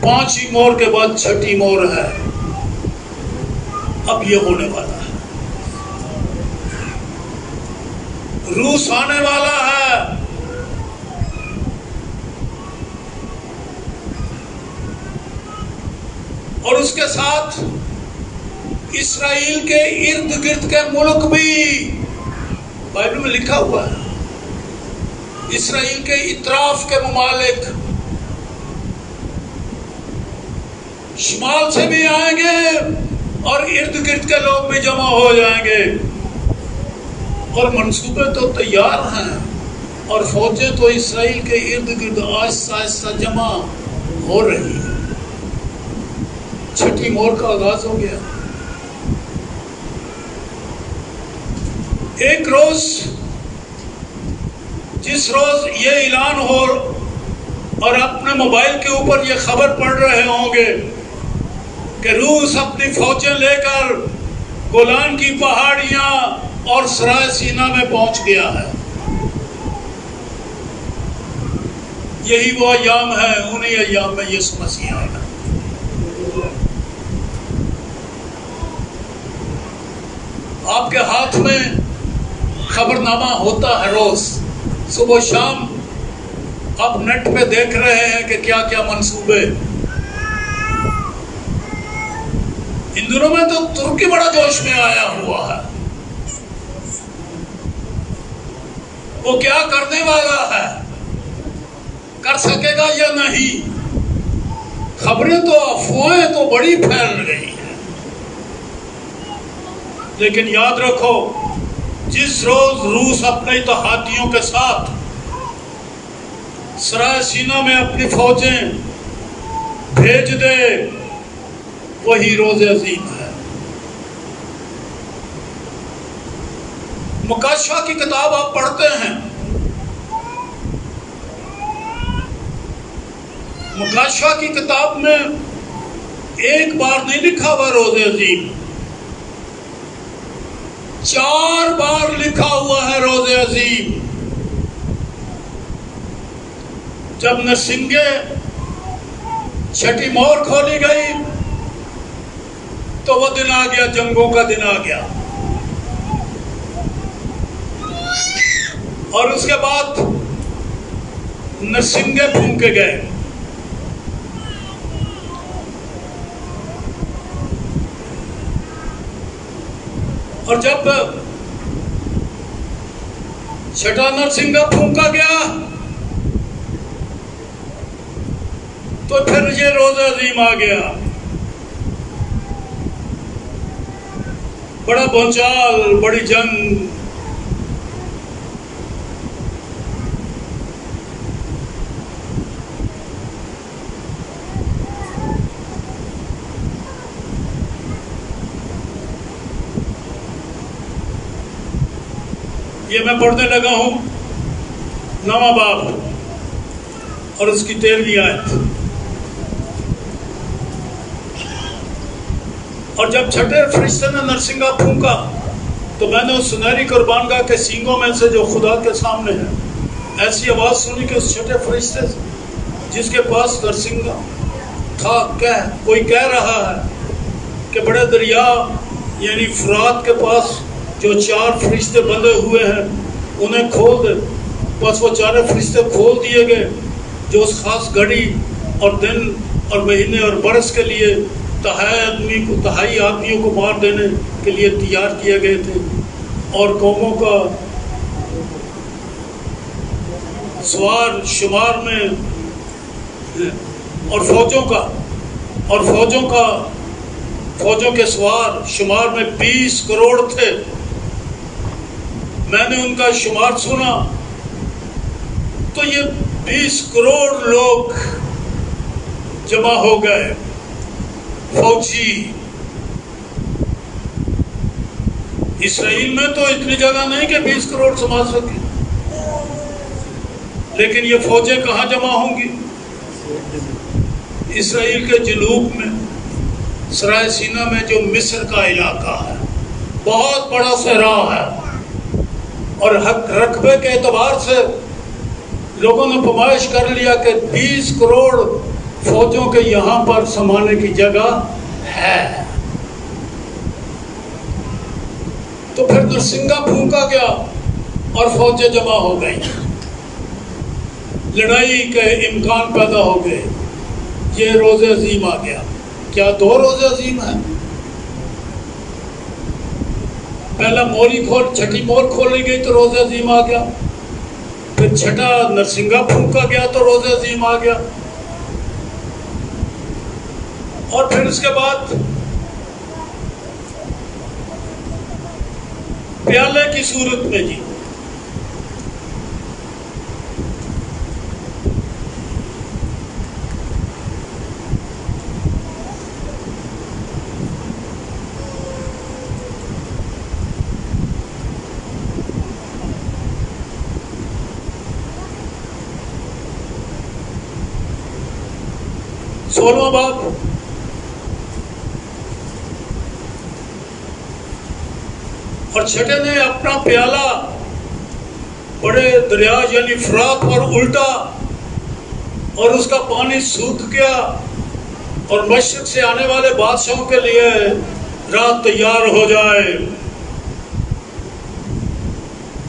5ویں مور کے بعد چھٹی مور ہے، اب یہ ہونے والا ہے۔ روس آنے والا ہے، اور اس کے ساتھ اسرائیل کے ارد گرد کے ملک بھی، بائبل میں لکھا ہوا ہے، اسرائیل کے اطراف کے ممالک شمال سے بھی آئیں گے اور ارد گرد کے لوگ بھی جمع ہو جائیں گے، اور منصوبے تو تیار ہیں، اور فوجیں تو اسرائیل کے ارد گرد آہستہ آہستہ جمع ہو رہی ہیں۔ چھٹی مور کا آغاز ہو گیا۔ ایک روز جس روز یہ اعلان ہو اور اپنے موبائل کے اوپر یہ خبر پڑھ رہے ہوں گے کہ روس اپنی فوجیں لے کر گولان کی پہاڑیاں اور سرائے سینا میں پہنچ گیا ہے، یہی وہ ایام ہے، انہی ایام میں یسوع مسیح آئے گا۔ آپ کے ہاتھ میں خبر نامہ ہوتا ہے، روز صبح و شام آپ نیٹ پہ دیکھ رہے ہیں کہ کیا کیا منصوبے۔ ان دنوں میں تو ترکی بڑا جوش میں آیا ہوا ہے، وہ کیا کرنے والا ہے، کر سکے گا یا نہیں؟ خبریں تو افواہیں تو بڑی پھیل رہی ہیں، لیکن یاد رکھو جس روز روس اپنے اتحادیوں کے ساتھ سرائے سینا میں اپنی فوجیں بھیج دے، وہی روز عظیم ہے۔ مکاشفہ کی کتاب آپ پڑھتے ہیں، مکاشفہ کی کتاب میں ایک بار نہیں لکھا ہوا روز عظیم، 4 بار لکھا ہوا ہے روز عظیم۔ جب نرسنگے چھٹی مور کھولی گئی تو وہ دن آ گیا، جنگوں کا دن آ گیا، اور اس کے بعد نرسنگے پھونکے گئے۔ اور جب چھٹا نرسنگا پھونکا گیا تو پھر یہ روز عظیم آ گیا، بڑا بھونچال، بڑی جنگ۔ یہ میں پڑھنے لگا ہوں 9واں باب اور اس کی 13ویں آیت۔ اور جب چھٹے فرشتے نے نرسنگا پھونکا تو میں نے اس سنہری قربان گاہ کے سینگوں میں سے جو خدا کے سامنے ہے ایسی آواز سنی کہ اس چھٹے فرشتے سے جس کے پاس نرسنگا تھا کوئی کہہ رہا ہے کہ بڑے دریا یعنی فرات کے پاس جو 4 فرشتے بندھے ہوئے ہیں انہیں کھول دے۔ بس وہ 4 فرشتے کھول دیے گئے جو اس خاص گھڑی اور دن اور مہینے اور برس کے لیے تہائی آدمیوں کو مار دینے کے لیے تیار کیے گئے تھے، اور قوموں کا سوار شمار میں اور فوجوں کے سوار شمار میں 20 کروڑ تھے۔ میں نے ان کا شمار سنا تو یہ 20 کروڑ لوگ جمع ہو گئے، فوجی۔ اسرائیل میں تو اتنی جگہ نہیں کہ 20 کروڑ سما سکے، لیکن یہ فوجیں کہاں جمع ہوں گی؟ اسرائیل کے جنوب میں، سرائے سینا میں، جو مصر کا علاقہ ہے، بہت بڑا صحرا ہے، اور رقبے کے اعتبار سے لوگوں نے پمائش کر لیا کہ 20 کروڑ فوجوں کے یہاں پر سمانے کی جگہ ہے۔ تو پھر نرسنگا پھونکا گیا اور فوجیں جمع ہو گئی، لڑائی کے امکان پیدا ہو گئے، یہ روز عظیم آ گیا۔ کیا 2 روز عظیم ہیں؟ پہلا چھٹی مور کھولی گئی تو روز عظیم آ گیا، پھر چھٹا نرسنگا پھونکا گیا تو روز عظیم آ گیا، اور پھر اس کے بعد پیالے کی صورت میں جی 16واں باب، اور چھٹے نے اپنا پیالہ بڑے دریا یعنی فرات پر الٹا، اور اس کا پانی سوکھ گیا، اور مشرق سے آنے والے بادشاہوں کے لیے رات تیار ہو جائے۔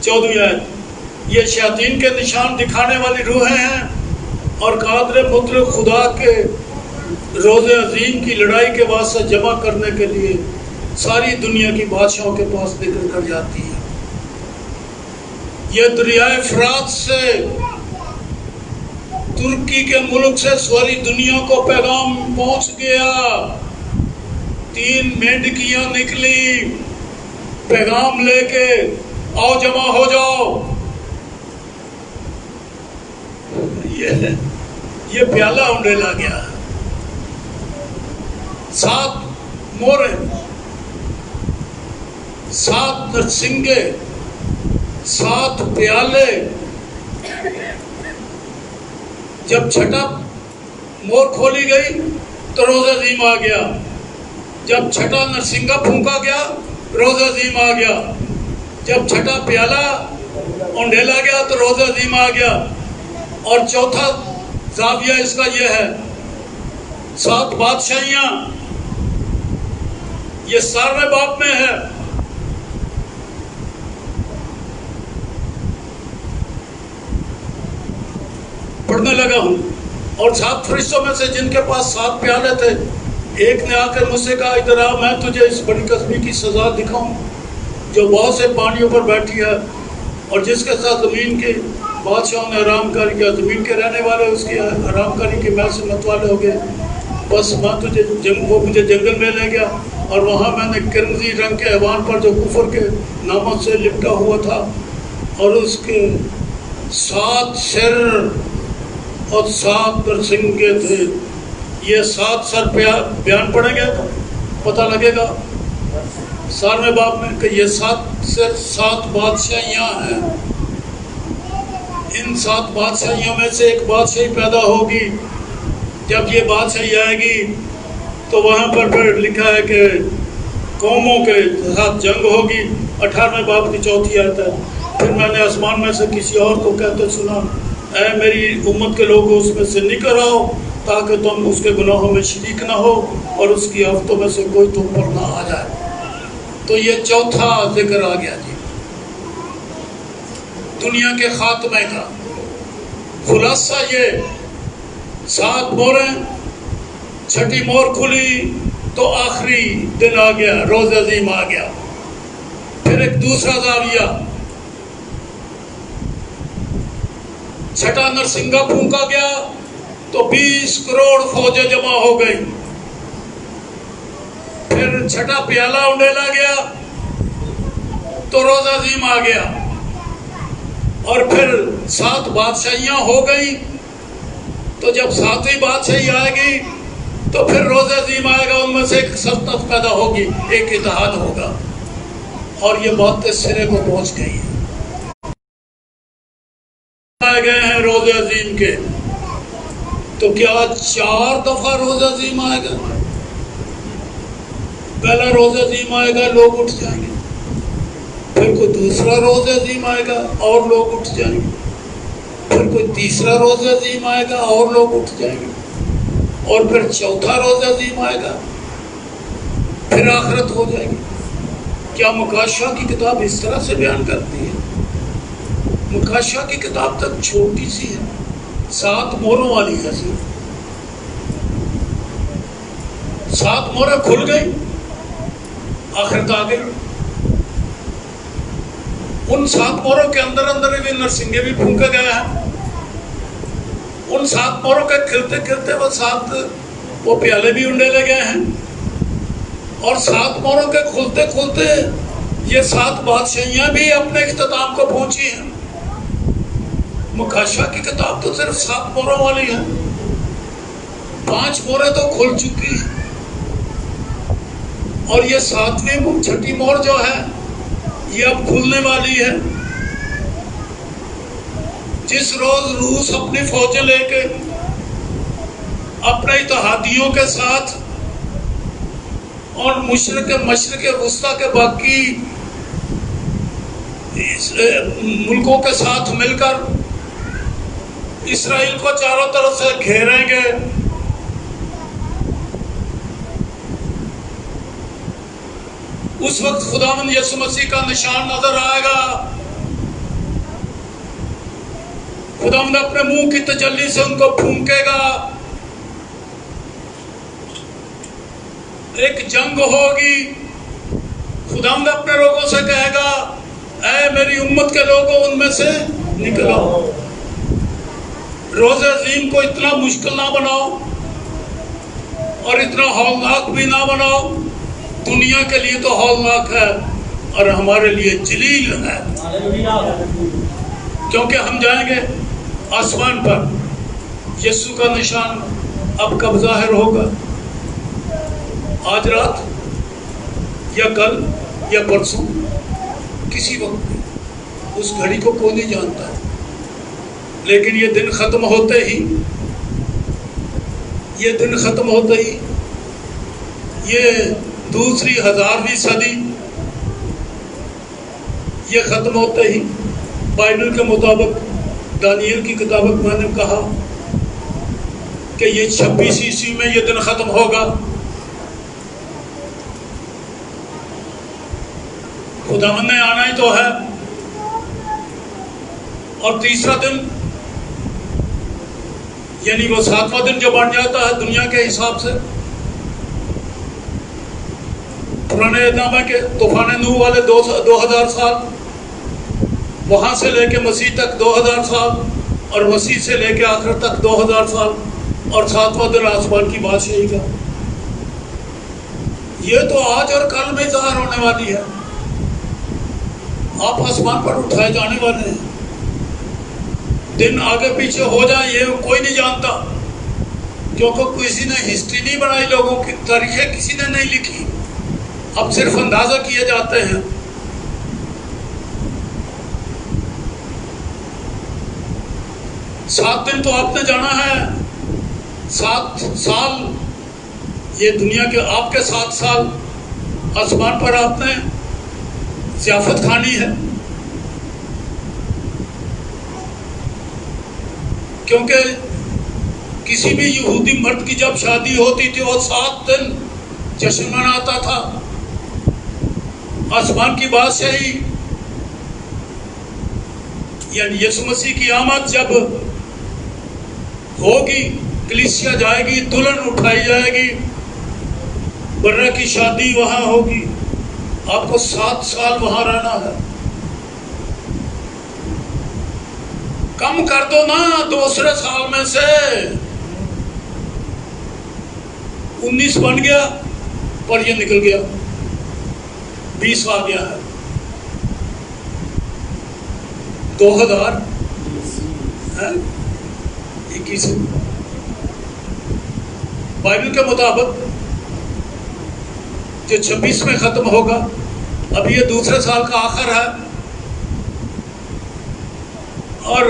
14ویں آیت، یہ شیاطین کے نشان دکھانے والی روحیں ہیں، اور قادر مطلق خدا کے روز عظیم کی لڑائی کے واسطے جمع کرنے کے لیے ساری دنیا کی بادشاہوں کے پاس نکل کر جاتی ہے۔ یہ دریائے فرات سے، ترکی کے ملک سے ساری دنیا کو پیغام پہنچ گیا۔ 3 مینڈکیاں نکلی پیغام لے کے، آؤ جمع ہو جاؤ۔ یہ پیالہ انڈیلا گیا، 7 موریں، 7 نرسنگے، 7 پیالے۔ جب چھٹا مور کھولی گئی تو روز عظیم آ گیا، جب چھٹا نرسنگا پھونکا گیا روز عظیم آ گیا، جب چھٹا پیالہ انڈیلا گیا تو روز عظیم آ گیا۔ اور چوتھا زاویہ اس کا یہ ہے، 7 بادشاہیاں، یہ 17ویں باب میں ہے۔ پڑھنے لگا ہوں، اور 7 فرشتوں میں سے جن کے پاس 7 پیالے تھے، ایک نے آ کر مجھ سے کہا، ادھر آ، میں تجھے اس بڑی قسمی کی سزا دکھاؤں جو بہت سے پانیوں پر بیٹھی ہے، اور جس کے ساتھ زمین کے بادشاہوں نے حرام کاری کیا، زمین کے رہنے والے اس کی حرام کاری کی محض مت والے ہو گئے۔ بس میں تجھے وہ مجھے جنگل میں لے گیا، اور وہاں میں نے کرمزی رنگ کے حیوان پر جو کفر کے ناموں سے لپٹا ہوا تھا، اور اس کے 7 سر اور 7 نرسنگے تھے۔ یہ 7 سر بیان پڑھیں گے تو پتہ لگے گا 17ویں باب میں کہ یہ 7 سر 7 بادشاہیاں ہیں۔ ان 7 بادشاہیوں میں سے ایک بادشاہی پیدا ہوگی۔ جب یہ بادشاہی آئے گی تو وہاں پر پھر لکھا ہے کہ قوموں کے ساتھ جنگ ہوگی۔ 18ویں باب کی 4تھی آیت ہے، پھر میں نے آسمان میں سے کسی اور کو کہتے سنا، اے میری امت کے لوگوں، اس میں سے نکل آؤ تاکہ تم اس کے گناہوں میں شریک نہ ہو اور اس کی آفتوں میں سے کوئی تم پر نہ آ جائے۔ تو یہ چوتھا ذکر آ گیا جی، دنیا کے خاتمے کا خلاصہ۔ یہ 7 موریں، چھٹی مور کھلی تو آخری دن آ گیا، روز عظیم آ گیا۔ پھر ایک دوسرا زاویہ، چھٹا نرسنگا پھونکا گیا تو 20 کروڑ فوجیں جمع ہو گئی۔ پھر چھٹا پیالہ انڈیلا گیا تو روز عظیم آ گیا، اور پھر 7 بادشاہیاں ہو گئی۔ تو جب 7ویں بادشاہی آئے گی تو پھر روز عظیم آئے گا، ان میں سے ایک سلطنت پیدا ہوگی، ایک اتحاد ہوگا، اور یہ باتیں سرے کو پہنچ گئی ہیں۔ آئے گئے ہیں روز عظیم کے، تو کیا 4 دفعہ روز عظیم آئے گا؟ پہلا روز عظیم آئے گا، لوگ اٹھ جائیں گے، پھر کوئی دوسرا روز عظیم آئے گا اور لوگ اٹھ جائیں گے، پھر کوئی تیسرا روز عظیم آئے گا اور لوگ اٹھ جائیں گے، اور پھر چوتھا روز عظیم آئے گا، پھر آخرت ہو جائے گی۔ کیا مکاشفہ کی کتاب اس طرح سے بیان کرتی ہے؟ مکاشفہ کی کتاب تک چھوٹی سی ہے، 7 موروں والی ہے صرف۔ 7 موریں کھل گئی، آخرت آ گئی۔ ان 7 موروں کے اندر اندر بھی نرسنگے بھی پھونکے گئے ہیں۔ ان 7 موروں کے کھلتے کھلتے وہ پیالے بھی انڈیلے گئے ہیں، اور 7 موروں کے کھلتے کھلتے یہ 7 بادشاہیاں بھی اپنے اختتام کو پہنچی ہیں۔ مکاشفہ کی کتاب تو صرف 7 موروں والی ہے، 5 موریں تو کھل چکی ہیں، اور یہ 7ویں چھٹی مور جو ہے یہ اب کھلنے والی ہے۔ جس روز روس اپنی فوجیں لے کے اپنے اتحادیوں کے ساتھ اور مشرق وسطیٰ کے باقی ملکوں کے ساتھ مل کر اسرائیل کو چاروں طرف سے گھیریں گے. اس وقت خداوند یسوع مسیح کا نشان نظر آئے گا. خداوند اپنے منہ کی تجلی سے ان کو پھونکے گا. ایک جنگ ہوگی. خداوند اپنے لوگوں سے کہے گا اے میری امت کے لوگوں ان میں سے نکل آؤ. روز عظیم کو اتنا مشکل نہ بناؤ اور اتنا ہولناک بھی نہ بناؤ. دنیا کے لیے تو ہولناک ہے اور ہمارے لیے جلیل ہے, کیونکہ ہم جائیں گے آسمان پر. یسوع کا نشان اب کب ظاہر ہوگا؟ آج رات یا کل یا پرسوں, کسی وقت بھی. اس گھڑی کو کوئی نہیں جانتا, لیکن یہ دن ختم ہوتے ہی یہ دوسری 1000ویں صدی یہ ختم ہوتے ہی بائبل کے مطابق دانیل کی کتاب میں نے کہا کہ یہ 26 عیسوی میں یہ دن ختم ہوگا. خداوند نے آنا ہی تو ہے. اور تیسرا دن یعنی وہ 7واں دن جو بن جاتا ہے دنیا کے حساب سے, پرانے نامے کے طوفان نوح والے 2000 سال, وہاں سے لے کے مسیح تک 2000 سال, اور مسیح سے لے کے آخر تک 2000 سال, اور 7واں دن آسمان کی بادشاہی کا. یہ تو آج اور کل میں ظاہر ہونے والی ہے. آپ آسمان پر اٹھائے جانے والے ہیں. دن آگے پیچھے ہو جائیں یہ کوئی نہیں جانتا, کیونکہ کسی نے ہسٹری نہیں بنائی, لوگوں کی تاریخیں کسی نے نہیں لکھی. اب صرف اندازہ کیے جاتے ہیں. سات دن تو آپ نے جانا ہے. 7 سال یہ دنیا کے آپ کے 7 سال آسمان پر آپ نے ضیافت کھانی ہے, کیونکہ کسی بھی یہودی مرد کی جب شادی ہوتی تھی وہ 7 دن جشن مناتا تھا. آسمان کی بادشاہی یعنی یسوع مسیح کی آمد جب ہوگی, کلیسیا جائے گی, دلہن اٹھائی جائے گی, برہ کی شادی وہاں ہوگی. آپ کو 7 سال وہاں رہنا ہے. کم کر دو نا, دوسرے سال میں سے 19 بن گیا پر یہ نکل گیا, 20 آ گیا ہے. 2021 بائبل کے مطابق جو 26 میں ختم ہوگا. اب یہ دوسرے سال کا آخر ہے, اور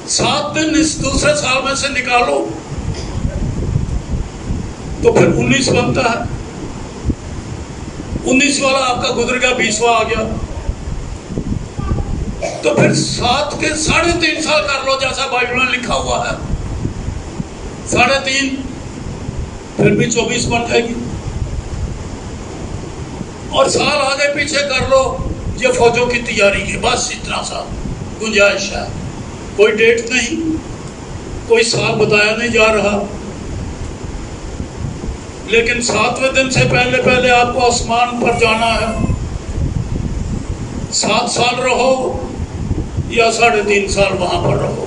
7 دن اس دوسرے سال میں سے نکالو تو پھر 19 بنتا ہے. 19 والا آپ کا گزر گیا, 20واں آ گیا, تو پھر 7 کے 3.5 سال کر لو جیسا بائبل میں لکھا ہوا ہے. 3.5 پھر بھی 24 بن جائے گی, اور سال آگے پیچھے کر لو. یہ فوجوں کی تیاری ہے, بس اتنا سا گنجائش ہے. کوئی ڈیٹ نہیں, کوئی سال بتایا نہیں جا رہا, لیکن 7ویں دن سے پہلے آپ کو آسمان پر جانا ہے. 7 سال رہو یا 3.5 سال وہاں پر رہو.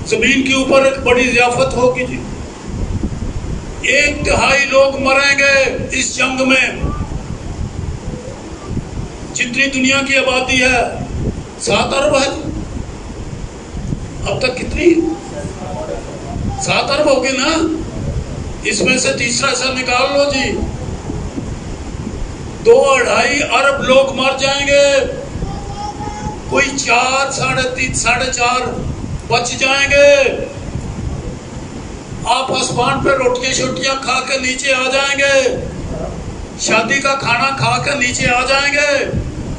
زمین کے اوپر ایک بڑی ضیافت ہوگی جی. 1/3 لوگ مریں گے اس جنگ میں. جتنی دنیا کی آبادی ہے 7 ارب ہے. اب تک کتنی 7 ارب ہوگی نا. اس میں سے تیسرا حصہ نکال لو جی. 2-2.5 ارب لوگ مر جائیں گے. کوئی 4 3.5 4.5 بچ جائیں گے. آپ آسمان پہ روٹیاں شوٹیاں کھا کے نیچے آ جائیں گے، شادی کا کھانا کھا کے نیچے آ جائیں گے،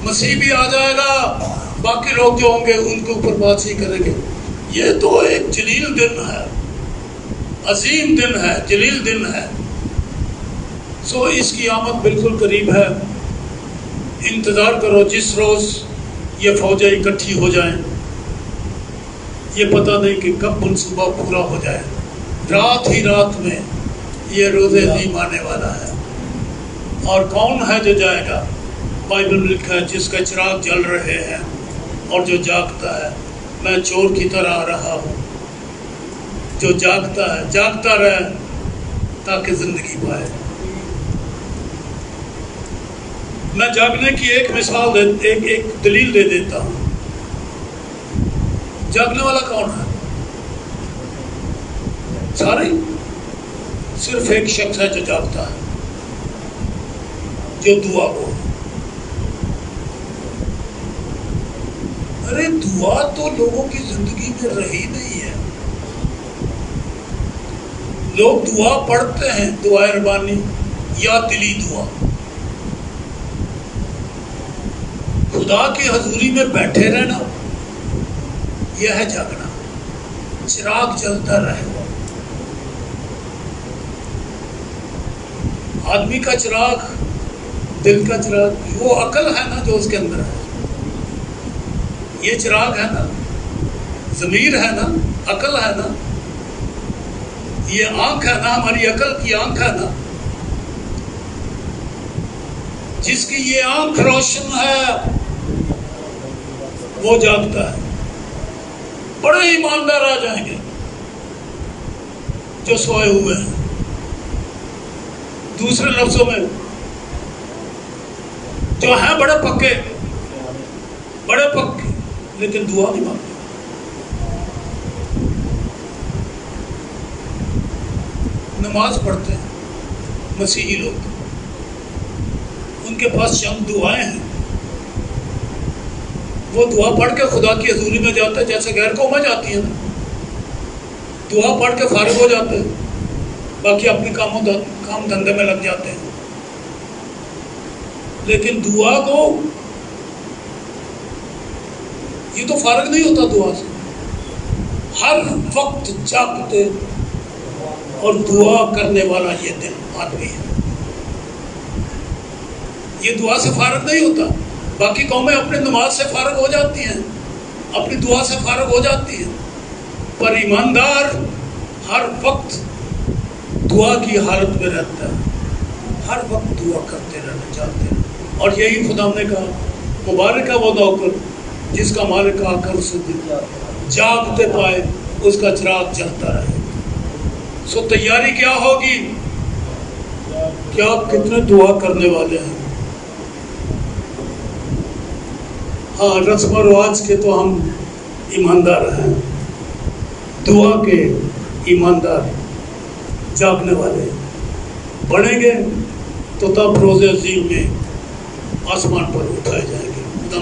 مسیح بھی آ جائے گا، باقی لوگ جو ہوں گے ان کے اوپر بات ہی کریں گے۔ یہ تو ایک جلیل دن ہے، عظیم دن ہے، جلیل دن ہے۔ سو اس کی آمد بالکل قریب ہے۔ انتظار کرو جس روز یہ فوجیں اکٹھی ہو جائیں، یہ پتہ نہیں کہ کب منصوبہ پورا ہو جائے، رات ہی رات میں یہ روز عظیم آنے والا ہے۔ اور کون ہے جو جائے گا؟ بائبل میں لکھا ہے جس کا چراغ جل رہے ہیں اور جو جاگتا ہے۔ میں چور کی طرح آ رہا ہوں، جو جاگتا ہے جاگتا رہے تاکہ زندگی پائے۔ میں جاگنے کی ایک مثال ایک دلیل دے دیتا ہوں۔ جاگنے والا کون ہے؟ سارے؟ صرف ایک شخص ہے جو جاگتا ہے، جو دعا کو۔ ارے دعا تو لوگوں کی زندگی میں رہی نہیں ہے۔ لوگ دعا پڑھتے ہیں، دعائے ربانی یا دلی دعا۔ خدا کی حضوری میں بیٹھے رہنا یہ ہے جاگنا، چراغ جلتا رہے۔ آدمی کا چراغ، دل کا چراغ، وہ عقل ہے نا جو اس کے اندر ہے، یہ چراغ ہے نا، ضمیر ہے نا، عقل ہے نا، یہ آنکھ ہے نا، ہماری عقل کی آنکھ ہے نا، جس کی یہ آنکھ روشن ہے وہ جاگتا ہے۔ بڑے ایماندار آ جائیں گے جو سوئے ہوئے ہیں۔ دوسرے لفظوں میں جو ہیں بڑے پکے لیکن دعا نہیں مانگتے۔ نماز پڑھتے ہیں مسیحی لوگ، ان کے پاس چند دعائیں ہیں، وہ دعا پڑھ کے خدا کی حضوری میں جاتے ہیں جیسے غیر قومیں جاتی ہیں نا، دعا پڑھ کے فارغ ہو جاتے ہیں، باقی اپنے کام دھندے میں لگ جاتے ہیں۔ لیکن دعا کو یہ تو فارغ نہیں ہوتا دعا سے، ہر وقت جاگتے اور دعا کرنے والا یہ دل آدمی ہے۔ یہ دعا سے فارغ نہیں ہوتا۔ باقی قومیں اپنی نماز سے فارغ ہو جاتی ہیں، اپنی دعا سے فارغ ہو جاتی ہیں، پر ایماندار ہر وقت دعا کی حالت میں رہتا ہے، ہر وقت دعا کرتے رہنا چاہتے ہیں۔ اور یہی خدا نے کہا مبارک ہے وہ نوکر جس کا مالک آ کر اسے جاگتے پائے، اس کا چراغ جلتا رہے۔ سو تیاری کیا ہوگی کہ آپ کتنے دعا کرنے والے ہیں؟ ہاں، رسم و رواج کے تو ہم ایماندار ہیں، دعا کے ایماندار جاگنے والے بڑھیں گے تو تب روز عظیم میں آسمان پر اٹھائے جائیں گے۔ خدا